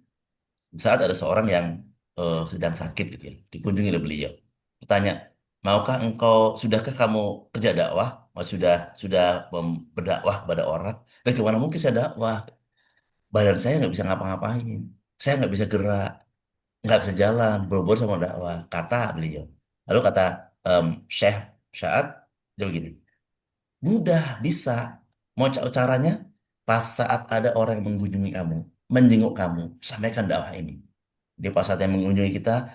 saat ada seorang yang sedang sakit gitu ya, dikunjungi oleh beliau. Bertanya, maukah engkau, sudahkah kamu kerja dakwah? Sudah berdakwah kepada orang? Bagaimana mungkin saya dakwah? Badan saya nggak bisa ngapa-ngapain. Saya nggak bisa gerak, nggak bisa jalan, boro-boro sama dakwah. Kata beliau. Lalu kata Syekh Syahad, dia begini, mudah, bisa. Mau caranya? Pas saat ada orang yang mengunjungi kamu, menjenguk kamu, sampaikan dakwah ini. Dia pas saat yang mengunjungi kita,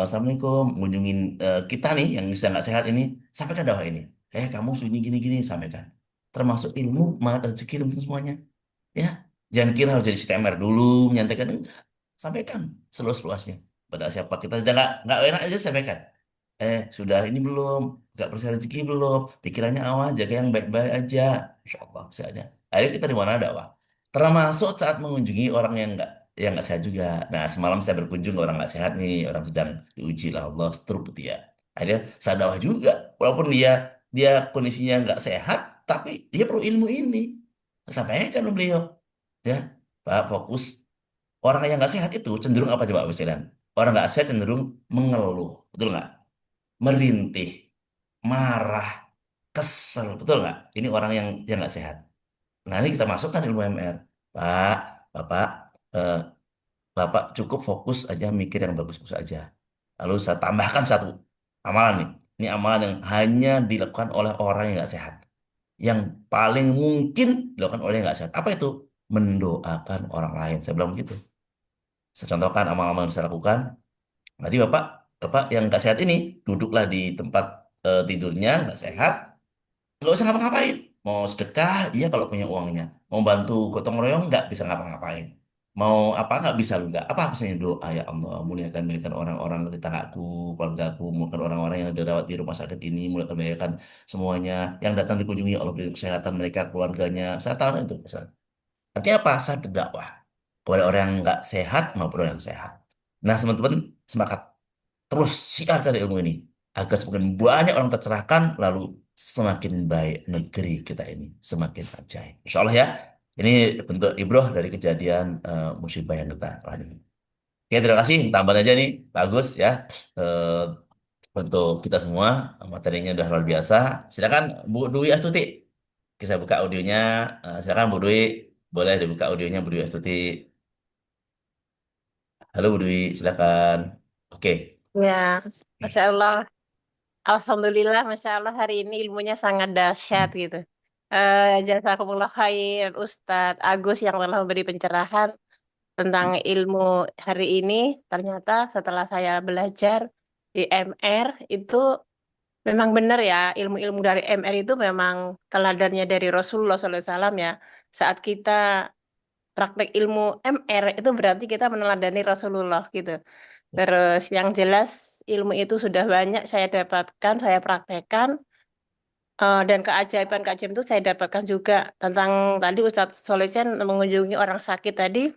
Assalamualaikum, mengunjungin kita nih yang bisa nggak sehat ini, sampaikan dakwah ini. Kamu gini gini gini, sampaikan. Termasuk ilmu, mahat rezeki, ilmu semuanya. Ya, jangan kira harus jadi CTMR dulu, menyampaikan enggak. Sampaikan seluas-luasnya. Pada siapa kita sudah nggak enak aja sampaikan. Sudah ini belum, nggak percaya rezeki belum, pikirannya awas, jaga yang baik-baik aja. Insya Allah, misalnya. Akhirnya kita di mana dakwah? termasuk saat mengunjungi orang yang nggak sehat juga. Nah, semalam saya berkunjung ke orang nggak sehat nih, orang sedang diuji lah Allah stroke gitu ya. Akhirnya saya dakwah juga, walaupun dia dia kondisinya nggak sehat, tapi dia perlu ilmu ini. Saya sampaikan ke beliau, ya Pak, fokus. Orang yang nggak sehat itu cenderung apa coba Pak Silan? Orang nggak sehat cenderung mengeluh, betul nggak? Merintih, marah, kesel, betul nggak? Ini orang yang nggak sehat. Nah, ini kita masukkan ilmu MR. Pak, Bapak, eh, Bapak cukup fokus aja mikir yang bagus-bagus aja. Lalu saya tambahkan satu amalan nih. Ini amalan yang hanya dilakukan oleh orang yang nggak sehat. Yang paling mungkin dilakukan oleh yang nggak sehat. Apa itu? Mendoakan orang lain. Saya bilang begitu. Saya contohkan amal-amal yang saya lakukan. Tadi Bapak, Bapak yang nggak sehat ini duduklah di tempat tidurnya nggak sehat, nggak usah ngapa-ngapain. Mau sedekah, iya kalau punya uangnya. Mau bantu gotong royong, nggak bisa ngapa-ngapain. Mau apa, nggak bisa juga. Apa misalnya doa, ya Allah, muliakan orang-orang di tetanggaku, keluargaku, muliakan orang-orang yang dirawat di rumah sakit ini, muliakan semuanya. Yang datang dikunjungi, ya Allah beri kesehatan mereka, keluarganya. Saya tahu itu. Artinya apa? Saya berdakwah kepada orang yang nggak sehat maupun orang yang sehat. Nah, teman-teman, semangat terus siarkan ilmu ini agar semakin banyak orang tercerahkan, lalu semakin baik negeri kita ini, semakin ajaib. Insya Allah ya, ini bentuk ibroh dari kejadian musibah yang kita alami. Oke, terima kasih. Tambahan aja nih, bagus ya. Eh, untuk kita semua, materinya udah luar biasa. Silakan Bu Dwi Astuti. Kita buka audionya. Silakan Bu Dwi, boleh dibuka audionya Bu Dwi Astuti. Halo Bu Dwi, silakan. Oke. Ya, Masya Allah. Alhamdulillah, Masya Allah hari ini ilmunya sangat dahsyat gitu. Jazakumullah khair, Ustadz Agus yang telah memberi pencerahan tentang ilmu hari ini. Ternyata setelah saya belajar di MR itu memang benar ya, ilmu-ilmu dari MR itu memang teladannya dari Rasulullah SAW ya. Saat kita praktek ilmu MR itu berarti kita meneladani Rasulullah gitu. Terus yang jelas ilmu itu sudah banyak saya dapatkan, saya praktekkan, dan keajaiban-keajaiban itu saya dapatkan juga tentang tadi Ustadz Solechan mengunjungi orang sakit tadi.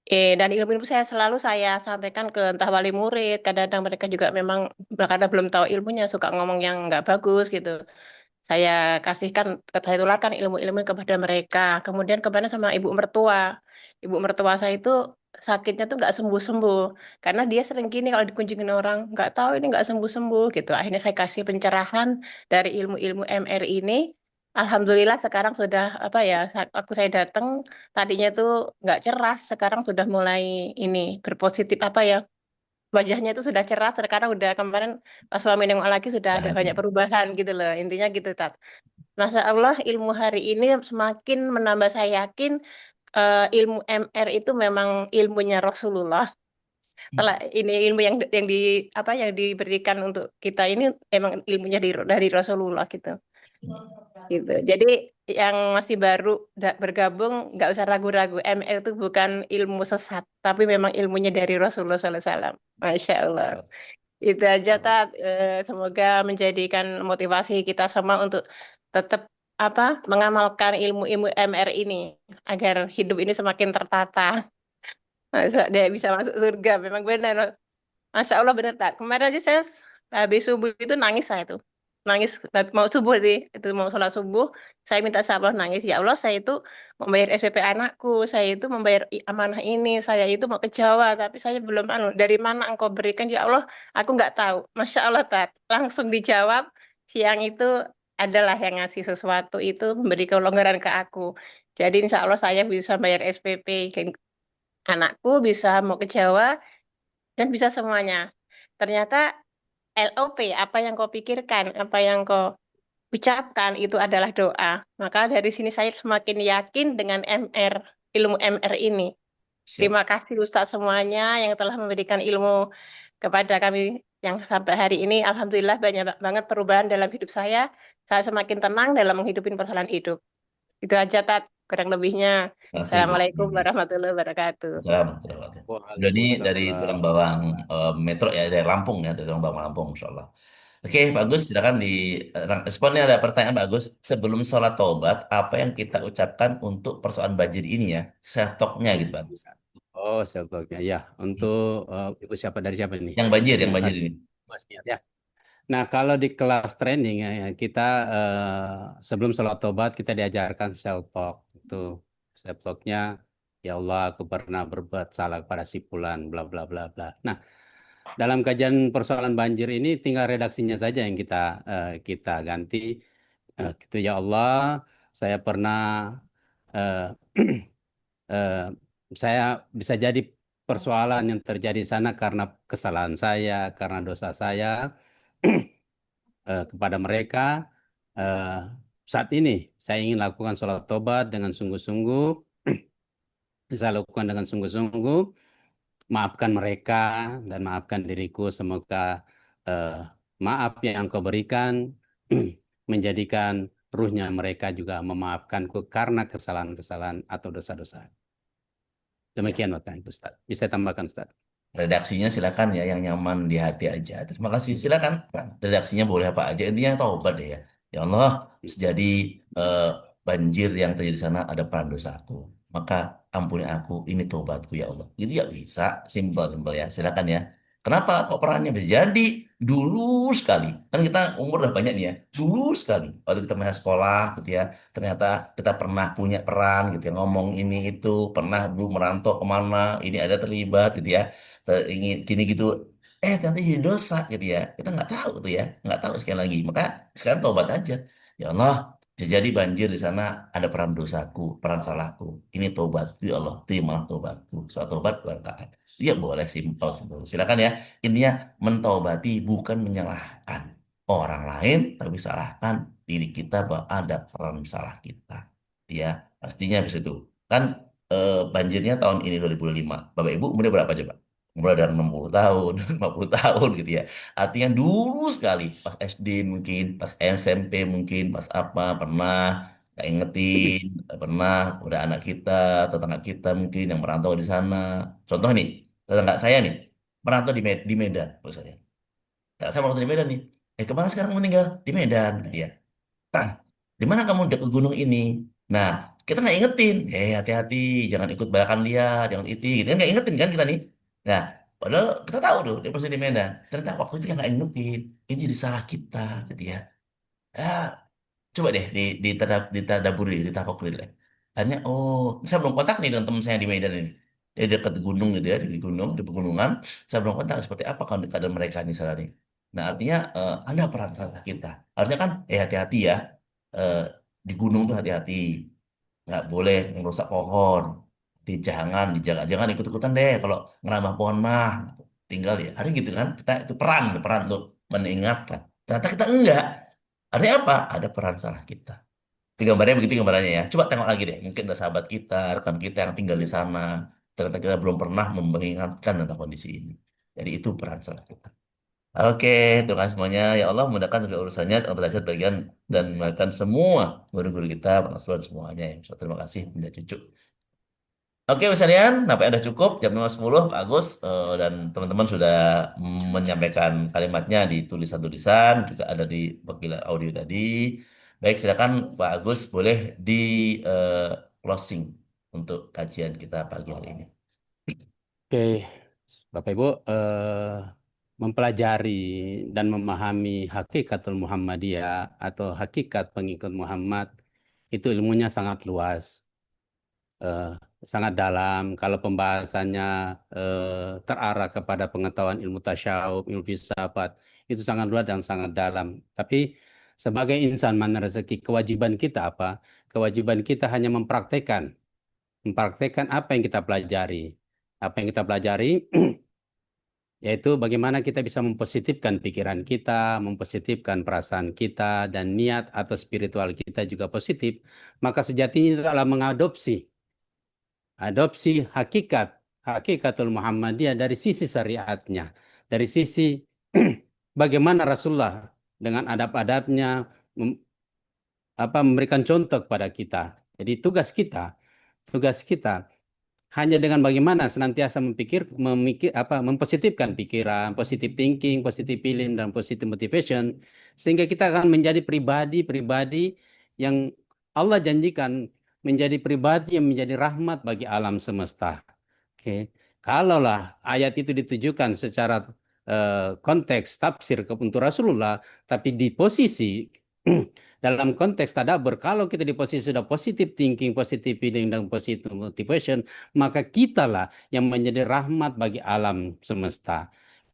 Dan ilmu-ilmu saya selalu sampaikan ke entah wali murid, kadang-kadang mereka juga memang karena belum tahu ilmunya suka ngomong yang nggak bagus gitu. Saya kasihkan, saya tularkan ilmu-ilmu kepada mereka. Kemudian kemana sama ibu mertua. Ibu mertua saya itu sakitnya tuh nggak sembuh-sembuh. Karena dia sering gini kalau dikunjungin orang, nggak tahu ini nggak sembuh-sembuh gitu. Akhirnya saya kasih pencerahan dari ilmu-ilmu MR ini. Alhamdulillah sekarang sudah apa ya, waktu saya datang tadinya tuh nggak cerah, sekarang sudah mulai ini berpositif apa ya, wajahnya itu sudah cerah sekarang udah kemarin pas suami nengok lagi sudah ada banyak Bahagia. perubahan gitu loh intinya gitu Tat. Masya Allah ilmu hari ini semakin menambah saya yakin ilmu MR itu memang ilmunya Rasulullah. Setelah ini ilmu yang di apa yang diberikan untuk kita ini emang ilmunya dari Rasulullah gitu gitu. Jadi yang masih baru bergabung nggak usah ragu-ragu. MR itu bukan ilmu sesat, tapi memang ilmunya dari Rasulullah SAW. Masya Allah. Itu aja, Tat. Semoga menjadikan motivasi kita semua untuk tetap apa mengamalkan ilmu-ilmu MR ini agar hidup ini semakin tertata. Masa dia bisa masuk surga. Memang benar. Masya Allah benar, Tat. Kemarin aja saya habis subuh itu nangis saya tuh. Nangis mau subuh sih. Itu mau sholat subuh. Saya minta sabar nangis. Ya Allah, saya itu membayar SPP anakku. Saya itu membayar amanah ini. Saya itu mau ke Jawa. Tapi saya belum anu. Dari mana engkau berikan? Ya Allah, aku nggak tahu. Masya Allah, Tat. Langsung dijawab. Siang itu adalah yang ngasih sesuatu itu memberi kelonggaran ke aku. Jadi insya Allah saya bisa bayar SPP anakku, bisa mau ke Jawa, dan bisa semuanya. Ternyata LOP, apa yang kau pikirkan, apa yang kau ucapkan itu adalah doa. Maka dari sini saya semakin yakin dengan MR, ilmu MR ini. Siap. Terima kasih Ustadz semuanya yang telah memberikan ilmu kepada kami yang sampai hari ini. Alhamdulillah banyak banget perubahan dalam hidup saya. Saya semakin tenang dalam menghidupi persoalan hidup. Itu aja, Tat. Kurang lebihnya. Terima kasih Bu. Assalamualaikum warahmatullahi wabarakatuh. Assalamualaikum. Udah ini dari tulang Waalaikumsalam. bawang metro ya, dari Lampung ya, dari tulang bawang Lampung, Insya Allah. Oke, Pak Agus, silakan di responnya ada pertanyaan Pak Agus. Sebelum sholat taubat, apa yang kita ucapkan untuk persoalan banjir ini ya? Self talk-nya gitu Pak Agus. Oh, self-blognya ya. Untuk ibu siapa dari siapa ini? Yang Ibunya banjir Kak ini. Mas Niat ya. Nah, kalau di kelas training ya, kita sebelum sholat tobat kita diajarkan self talk. Itu self talknya, ya Allah, aku pernah berbuat salah pada si fulan, bla bla bla bla. Nah, dalam kajian persoalan banjir ini tinggal redaksinya saja yang kita ganti. Gitu ya Allah, saya pernah eh, eh, saya bisa jadi persoalan yang terjadi di sana karena kesalahan saya, karena dosa saya kepada mereka. eh, Saat ini saya ingin lakukan sholat tobat dengan sungguh-sungguh. Saya lakukan dengan sungguh-sungguh. Maafkan mereka dan maafkan diriku. Semoga eh, maaf yang kau berikan menjadikan ruhnya mereka juga memaafkanku karena kesalahan-kesalahan atau dosa-dosa. Ya. Demikian Bapak Ibu Ustaz. Bisa tambahkan Ustaz. Redaksinya silakan ya, yang nyaman di hati aja. Terima kasih, silakan. Redaksinya boleh apa aja. Intinya taubat deh ya. Ya Allah, sejadi eh, banjir yang terjadi di sana ada peran dosaku. Maka ampuni aku, ini taubatku ya Allah. Itu ya bisa, simpel-simpel ya. Silakan ya. Kenapa kok perannya bisa jadi dulu sekali? Kan kita umur udah banyak nih ya. Dulu sekali. Waktu kita masih sekolah gitu ya. Ternyata kita pernah punya peran gitu ya. Ngomong ini itu. Pernah dulu merantau kemana. Ini ada terlibat gitu ya, ingin gini gitu, ternyata jadi dosa gitu ya, kita nggak tahu tuh ya, nggak tahu sekali lagi. Maka sekarang tobat aja. Ya Allah, jadi banjir di sana ada peran dosaku, peran salahku, ini tobat ya Allah, terimalah tobatku. Soal tobat berkat dia boleh simpel simpel, silakan ya. Intinya mentobati bukan menyalahkan orang lain, tapi salahkan diri kita bahwa ada peran salah kita, ya pastinya habis itu kan. Banjirnya tahun ini 2005. Bapak Ibu umurnya berapa coba? Mulai dari 60 tahun, 50 tahun gitu ya. Artinya dulu sekali, pas SD mungkin, pas SMP mungkin, pas apa, pernah nggak ingetin, pernah udah anak kita, tetangga kita mungkin yang merantau di sana. Contoh nih, tetangga saya nih, merantau di Medan, misalnya. Tetangga saya merantau di Medan nih. Kemana sekarang meninggal? Di Medan, gitu ya. Tan, di mana kamu dekat gunung ini? Nah, kita nggak ingetin, hati-hati, jangan ikut balakan dia, jangan itu, gitu kan nggak ingetin kan kita nih. Nah, padahal kita tahu tuh dia pasti di Medan. Ternyata waktu itu kita nggak ingetin, ini jadi salah kita, gitu ya. Ah, coba deh ditadaburi, ditafakuri deh. Tanya, oh, saya belum kontak nih dengan teman saya di Medan ini. Dia dekat gunung gitu ya, di gunung, di pegunungan. Saya belum kontak seperti apa kalau keadaan mereka nih saat ini. Nah, artinya ada peran salah kita. Harusnya kan, hati-hati ya. Eh, di gunung tuh hati-hati. Nggak boleh merusak pohon. Jangan, dijaga. Jangan ikut-ikutan deh kalau ngerambah pohon mah. Tinggal ya. Ada gitu kan. Kita itu peran untuk mengingatkan. Ternyata kita enggak. Artinya apa? Ada peran salah kita. Itu gambarnya begitu gambarannya ya. Coba tengok lagi deh. Mungkin ada sahabat kita, rekan kita yang tinggal di sana. Ternyata kita belum pernah mengingatkan tentang kondisi ini. Jadi itu peran salah kita. Oke, terima kasih semuanya. Ya Allah, mudahkan segala urusannya, derajat bagian dan melakukan semua guru-guru kita, para dan semuanya. Ya. So, terima kasih, Bunda Cucu. Oke, misalnya, nampaknya udah cukup jam 5.10, Pak Agus, dan teman-teman sudah menyampaikan kalimatnya di tulisan-tulisan, juga ada di panggilan audio tadi. Baik, silakan Pak Agus, boleh di closing untuk kajian kita pagi hari ini. Oke, Bapak Ibu, mempelajari dan memahami hakikatul Muhammadiyah atau hakikat pengikut Muhammad itu ilmunya sangat luas, eh, sangat dalam. Kalau pembahasannya terarah kepada pengetahuan ilmu tasyawuf, ilmu filsafat, itu sangat luas dan sangat dalam. Tapi sebagai insan mana rezeki, kewajiban kita apa? Kewajiban kita hanya mempraktekkan apa yang kita pelajari. Apa yang kita pelajari yaitu bagaimana kita bisa mempositifkan pikiran kita, mempositifkan perasaan kita, dan niat atau spiritual kita juga positif, maka sejatinya itu adalah adopsi hakikatul Muhammadiyah dari sisi syariatnya, dari sisi bagaimana Rasulullah dengan adab-adabnya memberikan contoh kepada kita. Jadi tugas kita hanya dengan bagaimana senantiasa mempositifkan pikiran, positive thinking, positive feeling, dan positive motivation, sehingga kita akan menjadi pribadi-pribadi yang Allah janjikan menjadi pribadi yang menjadi rahmat bagi alam semesta. Oke, kalaulah ayat itu ditujukan secara konteks tafsir untuk Rasulullah, tapi di posisi dalam konteks tadabbur, kalau kita di posisi sudah positive thinking, positive feeling, dan positive motivation, maka kitalah yang menjadi rahmat bagi alam semesta.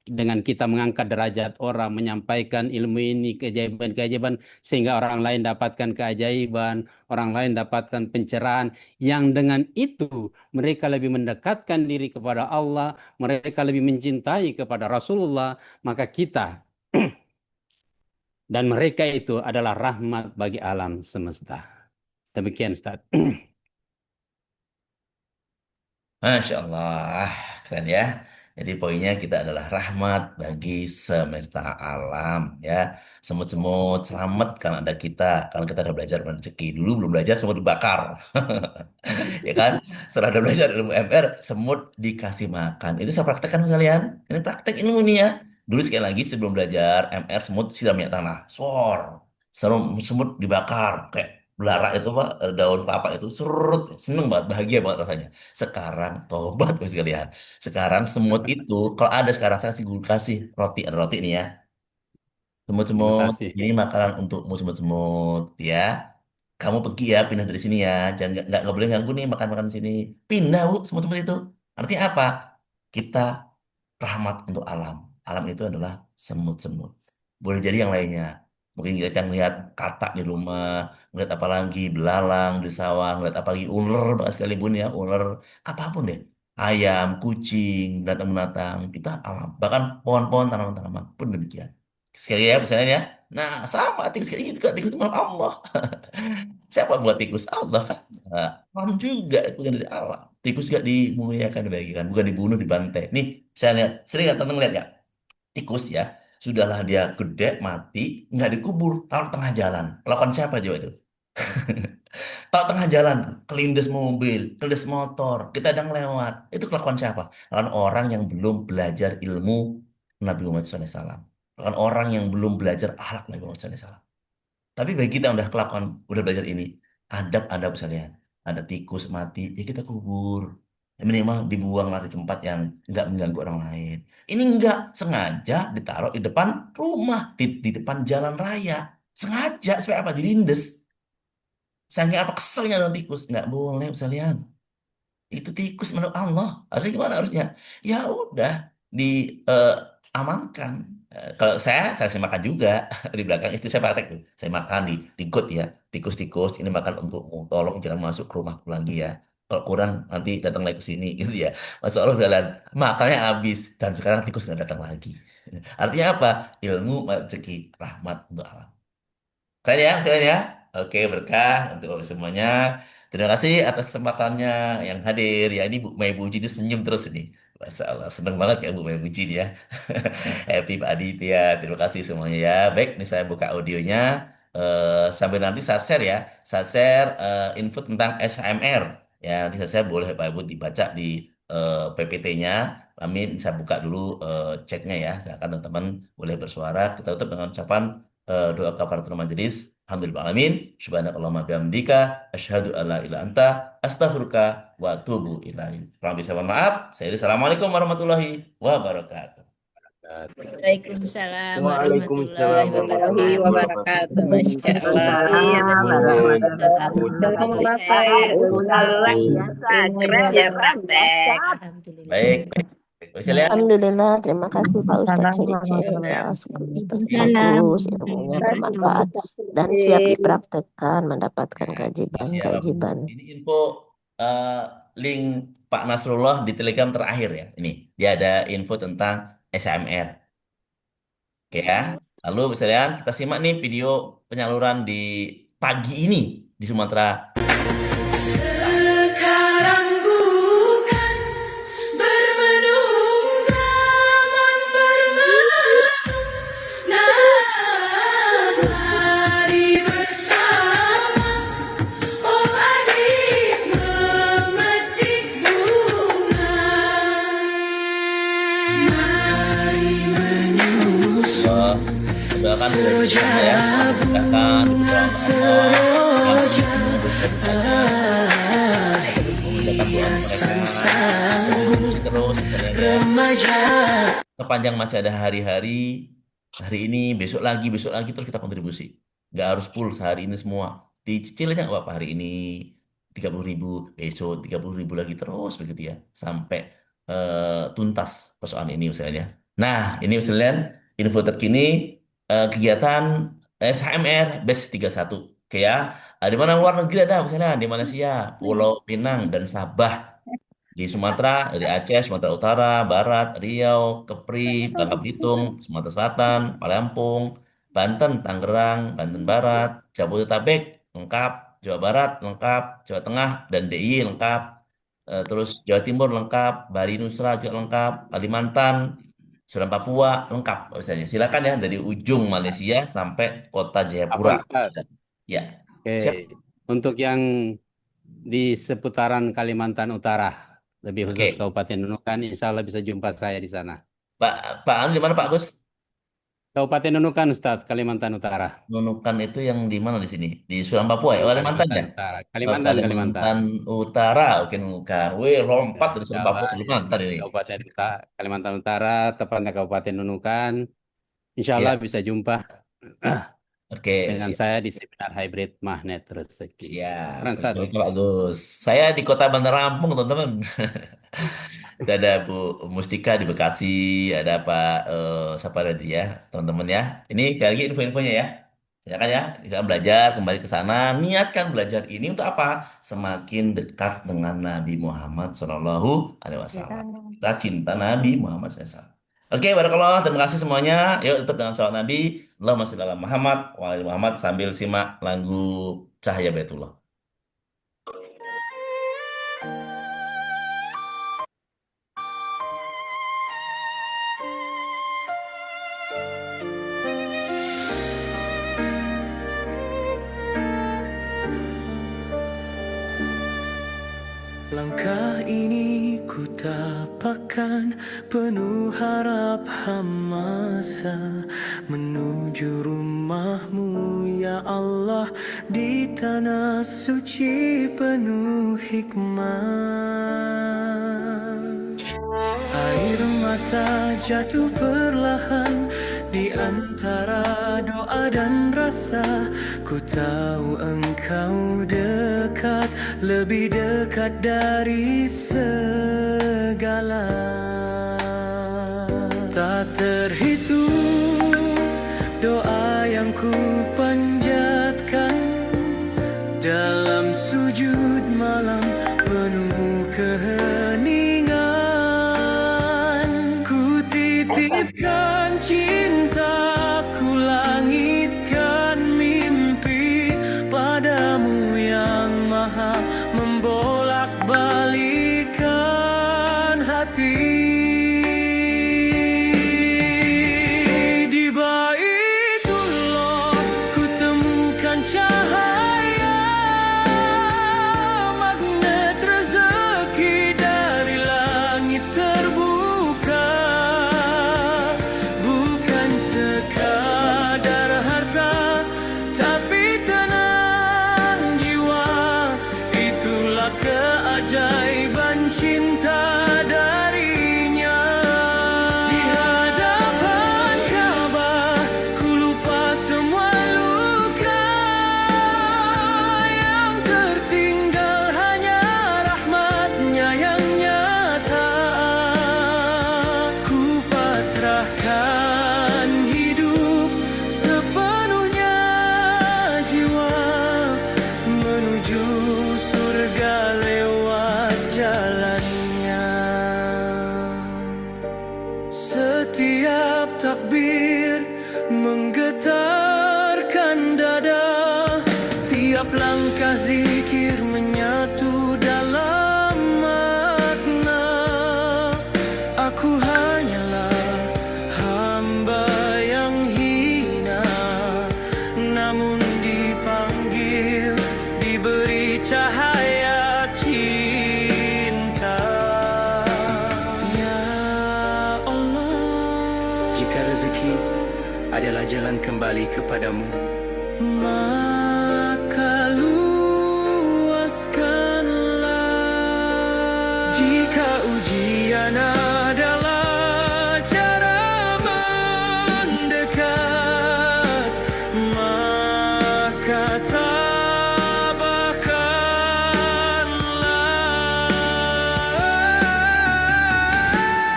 Dengan kita mengangkat derajat orang, menyampaikan ilmu ini, keajaiban-keajaiban, sehingga orang lain dapatkan keajaiban, orang lain dapatkan pencerahan, yang dengan itu mereka lebih mendekatkan diri kepada Allah, mereka lebih mencintai kepada Rasulullah, maka kita dan mereka itu adalah rahmat bagi alam semesta. Demikian, Ustaz. Masya Allah, keren ya. Jadi poinnya kita adalah rahmat bagi semesta alam ya. Semut-semut selamat karena ada kita. Kalau kita udah belajar rezeki dulu belum belajar semut dibakar. Ya kan? Setelah udah belajar ilmu MR, semut dikasih makan. Itu saya praktekkan kalian. Ini praktek ilmu nih ya. Dulu sekali lagi sebelum belajar MR, semut siram minyak tanah. Sor. Semut dibakar kayak belarak itu pak, daun kelapa itu surut, seneng banget, bahagia banget rasanya. Sekarang tobat guys sekalian. Sekarang semut itu kalau ada sekarang saya kasih roti, ada roti nih ya. Terima Semut-semut, kasih. ini makanan untukmu semut-semut ya. Kamu pergi ya, pindah dari sini ya. Jangan nggak boleh ganggu nih makan-makan di sini. Pindah bu, semut-semut itu. Artinya apa? Kita rahmat untuk alam. Alam itu adalah semut-semut. Boleh jadi yang lainnya. Mungkin kita akan lihat katak di rumah, ngeliat apa lagi, belalang di sawah, ngeliat apa lagi, ular bahkan sekalipun ya, ular, apapun deh. Ayam, kucing, binatang-binatang, kita alam. Bahkan pohon-pohon, tanaman-tanaman pun demikian. Sekali ya, misalnya ya. Nah, sama tikus kayak gitu, Kak. Tikus itu malah Allah. Siapa buat tikus? Allah kan. Nah, alam juga itu kan dari alam. Tikus juga dimuliakan, dibagikan, bukan dibunuh, dibantai. Nih, saya lihat, sering nggak teman lihat ya? Tikus ya, sudahlah dia gede, mati, nggak dikubur, taruh tengah jalan. Lakukan siapa coba itu? Tahu tengah jalan, kelindes mobil, kelindes motor, kita sedang lewat. Itu kelakuan siapa? Kelakuan orang yang belum belajar ilmu Nabi Muhammad SAW. Kelakuan orang yang belum belajar akhlak Nabi Muhammad SAW. Tapi bagi kita yang udah kelakuan, udah belajar ini, adab-adab sekalian. Ada tikus mati, ya kita kubur. Ya minimal dibuang lah di tempat yang nggak mengganggu orang lain. Ini nggak sengaja ditaruh di depan rumah, di depan jalan raya. Sengaja supaya apa? Dilindes. Saking apa keselnya dengan tikus? Nggak boleh sekalian. Itu tikus menurut Allah. Harusnya gimana harusnya? Ya udah diamankan. Kalau saya makan juga di belakang istri saya praktek tuh. Saya makan di got ya. Tikus-tikus ini makan untukmu. Tolong jangan masuk ke rumahku lagi ya. Kalau kurang nanti datang lagi ke sini gitu ya. Masya Allah jalan. Makannya habis dan sekarang tikus nggak datang lagi. Artinya apa? Ilmu rezeki rahmat untuk alam. Kalian ya, sekalian ya. Oke, berkah untuk semuanya. Terima kasih atas kesempatannya yang hadir. Ya, ini Bu Mai Puji ini senyum terus ini. Masya Allah, seneng banget ya Bu Mai Puji ini ya. Happy Pak Aditya. Terima kasih semuanya ya. Baik, ini saya buka audionya. Sambil nanti saya share ya. Saya share info tentang SMR. Ya, nanti saya share boleh Pak Ibu dibaca di PPT-nya. Amin. Saya buka dulu chatnya ya. Silakan teman-teman boleh bersuara. Kita tutup dengan ucapan doa kafaratul majelis. Alhamdulillah alamin. Subhanakallahumma bihamdika asyhadu alla ilaha anta astaghfiruka wa atubu ilaik. Kurang bisa mohon maaf. Assalamualaikum warahmatullahi wabarakatuh. Waalaikumsalam Waalaikumsalam warahmatullahi warahmatullahi Wabarakatuh, Masya wabarakatuh. Terima Allah. kasih atas ilmu dan Jazakumullah alhamdulillah. khair, luar Ustaz. biasa, Ilmunya keren luar praktek. biasa. Alhamdulillah. Baik, baik. Baik, bisa lihat? Alhamdulillah, terima kasih Pak Ustadz Solice Ya. atas bagus, ilmunya bermanfaat dan siap dipraktekkan mendapatkan Siap. keajaiban-keajaiban. Ini info eh, link Pak Nasrullah di Telegram terakhir ya. Ini dia ada info tentang SMR. Oke ya. Lalu bisa lihat kita simak nih video penyaluran di pagi ini di Sumatera. Sekarang bukan bermenung zaman bermenung, nah mari bersama oh adik memetik buah. mulai bersama ya. Mudahkan doa Allah terus memudahkan doa mereka terus sepanjang masih ada hari-hari ini besok lagi terus kita kontribusi nggak harus full sehari ini semua dicicil aja nggak apa-apa hari ini 30.000 besok 30.000 lagi terus begitu ya sampai tuntas persoalan ini misalnya. Nah ini misalnya info terkini kegiatan SHMR Batch 31 oke ya. Di mana luar negeri ada misalnya di Malaysia, Pulau Pinang dan Sabah. Di Sumatera, dari Aceh, Sumatera Utara, Barat, Riau, Kepri, Bangka Belitung, Sumatera Selatan, Lampung, Banten, Tangerang, Banten Barat, Jabodetabek lengkap, Jawa Barat lengkap, Jawa Tengah dan DIY lengkap, terus Jawa Timur lengkap, Bali Nusra juga lengkap, Kalimantan, Sudan Papua lengkap misalnya. Silakan ya dari ujung Malaysia sampai kota Afwan Jayapura. Ustaz. Ya, Oke, siap. untuk yang di seputaran Kalimantan Utara, lebih khusus Oke, Kabupaten Nunukan, insya Allah bisa jumpa saya di sana. Pak Anu di mana Pak Agus? Kabupaten Nunukan, Ustadz, Kalimantan Utara. Nunukan itu yang di mana di sini? Di Suram Papua ya? Di Kalimantan Kalimantan ya? Utara. Oh, Kalimantan, Kalimantan. Kalimantan Utara. Oke, Nunukan. Wih, Ya, lompat dari insya Suram Papua Allah ke di Kalimantan ini. Kalimantan Utara, tepatnya Kabupaten Nunukan. Insya Allah Ya, bisa jumpa oke, dengan siap. saya di seminar hybrid Magnet Rezeki. Siap. Sekarang, Ustadz. Oke, Pak Agus. Saya di kota Bandar Lampung, teman-teman. Itu ada Bu Mustika di Bekasi, ada Pak siapa tadi ya, teman-teman ya. Ini sekali lagi info-infonya ya. Silakan ya, kita belajar kembali ke sana. Niatkan belajar ini untuk apa? Semakin dekat dengan Nabi Muhammad SAW. Kita cinta Nabi Muhammad SAW. Oke, barakallah. Terima kasih semuanya. Yuk tutup dengan salawat Nabi. Allahumma sholli ala Muhammad wa ala ali Muhammad sambil simak lagu Cahaya Baitullah. Langkah ini ku tapakkan penuh harap hamasa menuju rumahmu ya Allah di tanah suci penuh hikmah. Air mata jatuh perlahan di antara doa dan rasa. Ku tahu engkau dekat, lebih dekat dari segala. Tak terhitung doa yang ku panjatkan dalam sujud malam penuh keheningan. Ku titipkan cintaku, langitkan mimpi padamu yang maha membolak-balikan hati. Di Baitullah ku temukan cahaya magnet rezeki dari langit terbuka. Bukan sekadar harta, tapi tenang jiwa. Itulah keajaiban cinta darinya. Di hadapan Ka'bah ku lupa semua luka. Yang tertinggal hanya rahmatnya yang nyata. Ku pasrahkan hidup sepenuhnya jiwa menuju surga lewat jalannya. Setiap takbir menggetarkan dada, tiap langkah zikir menyatu dalam makna. Aku hanyalah hamba yang hina, namun dipanggil, diberi cahaya cinta. adalah jalan kembali kepadamu. Maka luaskanlah. Jika ujian adalah cara mendekat, maka tabahkanlah.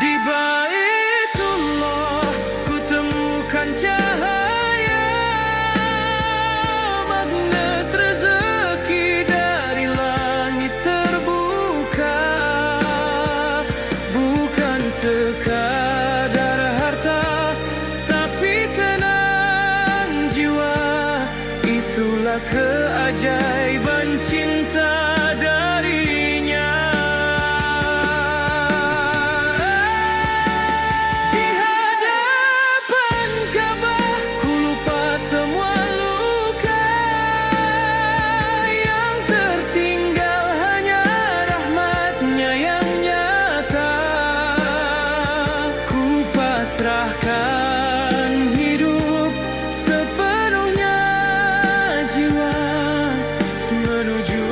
Di Baitullah ku temukan cahaya, magnet rezeki dari langit terbuka. Bukan sekadar harta, tapi tenang jiwa. Itulah keajaiban cinta darinya. Di hadapan Ka'bah ku lupa semua luka, yang tertinggal hanya rahmatnya yang nyata. Ku pasrahkan hidup sepenuhnya jiwa, menuju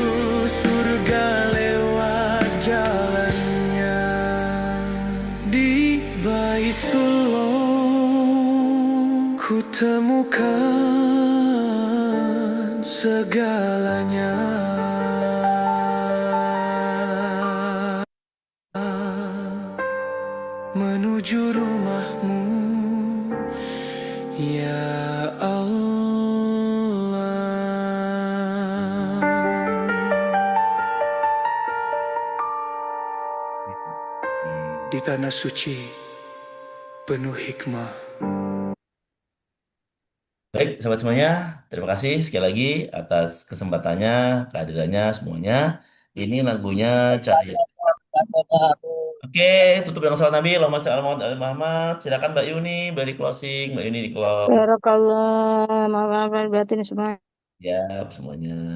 surga lewat jalannya. Di Baitullah ku temukan segalanya. Menuju rumahmu, ya Allah. Di tanah suci penuh hikmah. Baik, sahabat semuanya, terima kasih sekali lagi atas kesempatannya, kehadirannya semuanya. Ini lagunya Cahaya. Oke, tutup dengan salam Nabi. Allahumma shalli ala Muhammad wa ali Muhammad. Silakan Mbak Yuni, beri closing. Mbak Yuni di close. Barakallah, maaf batin semua. Ya, semuanya.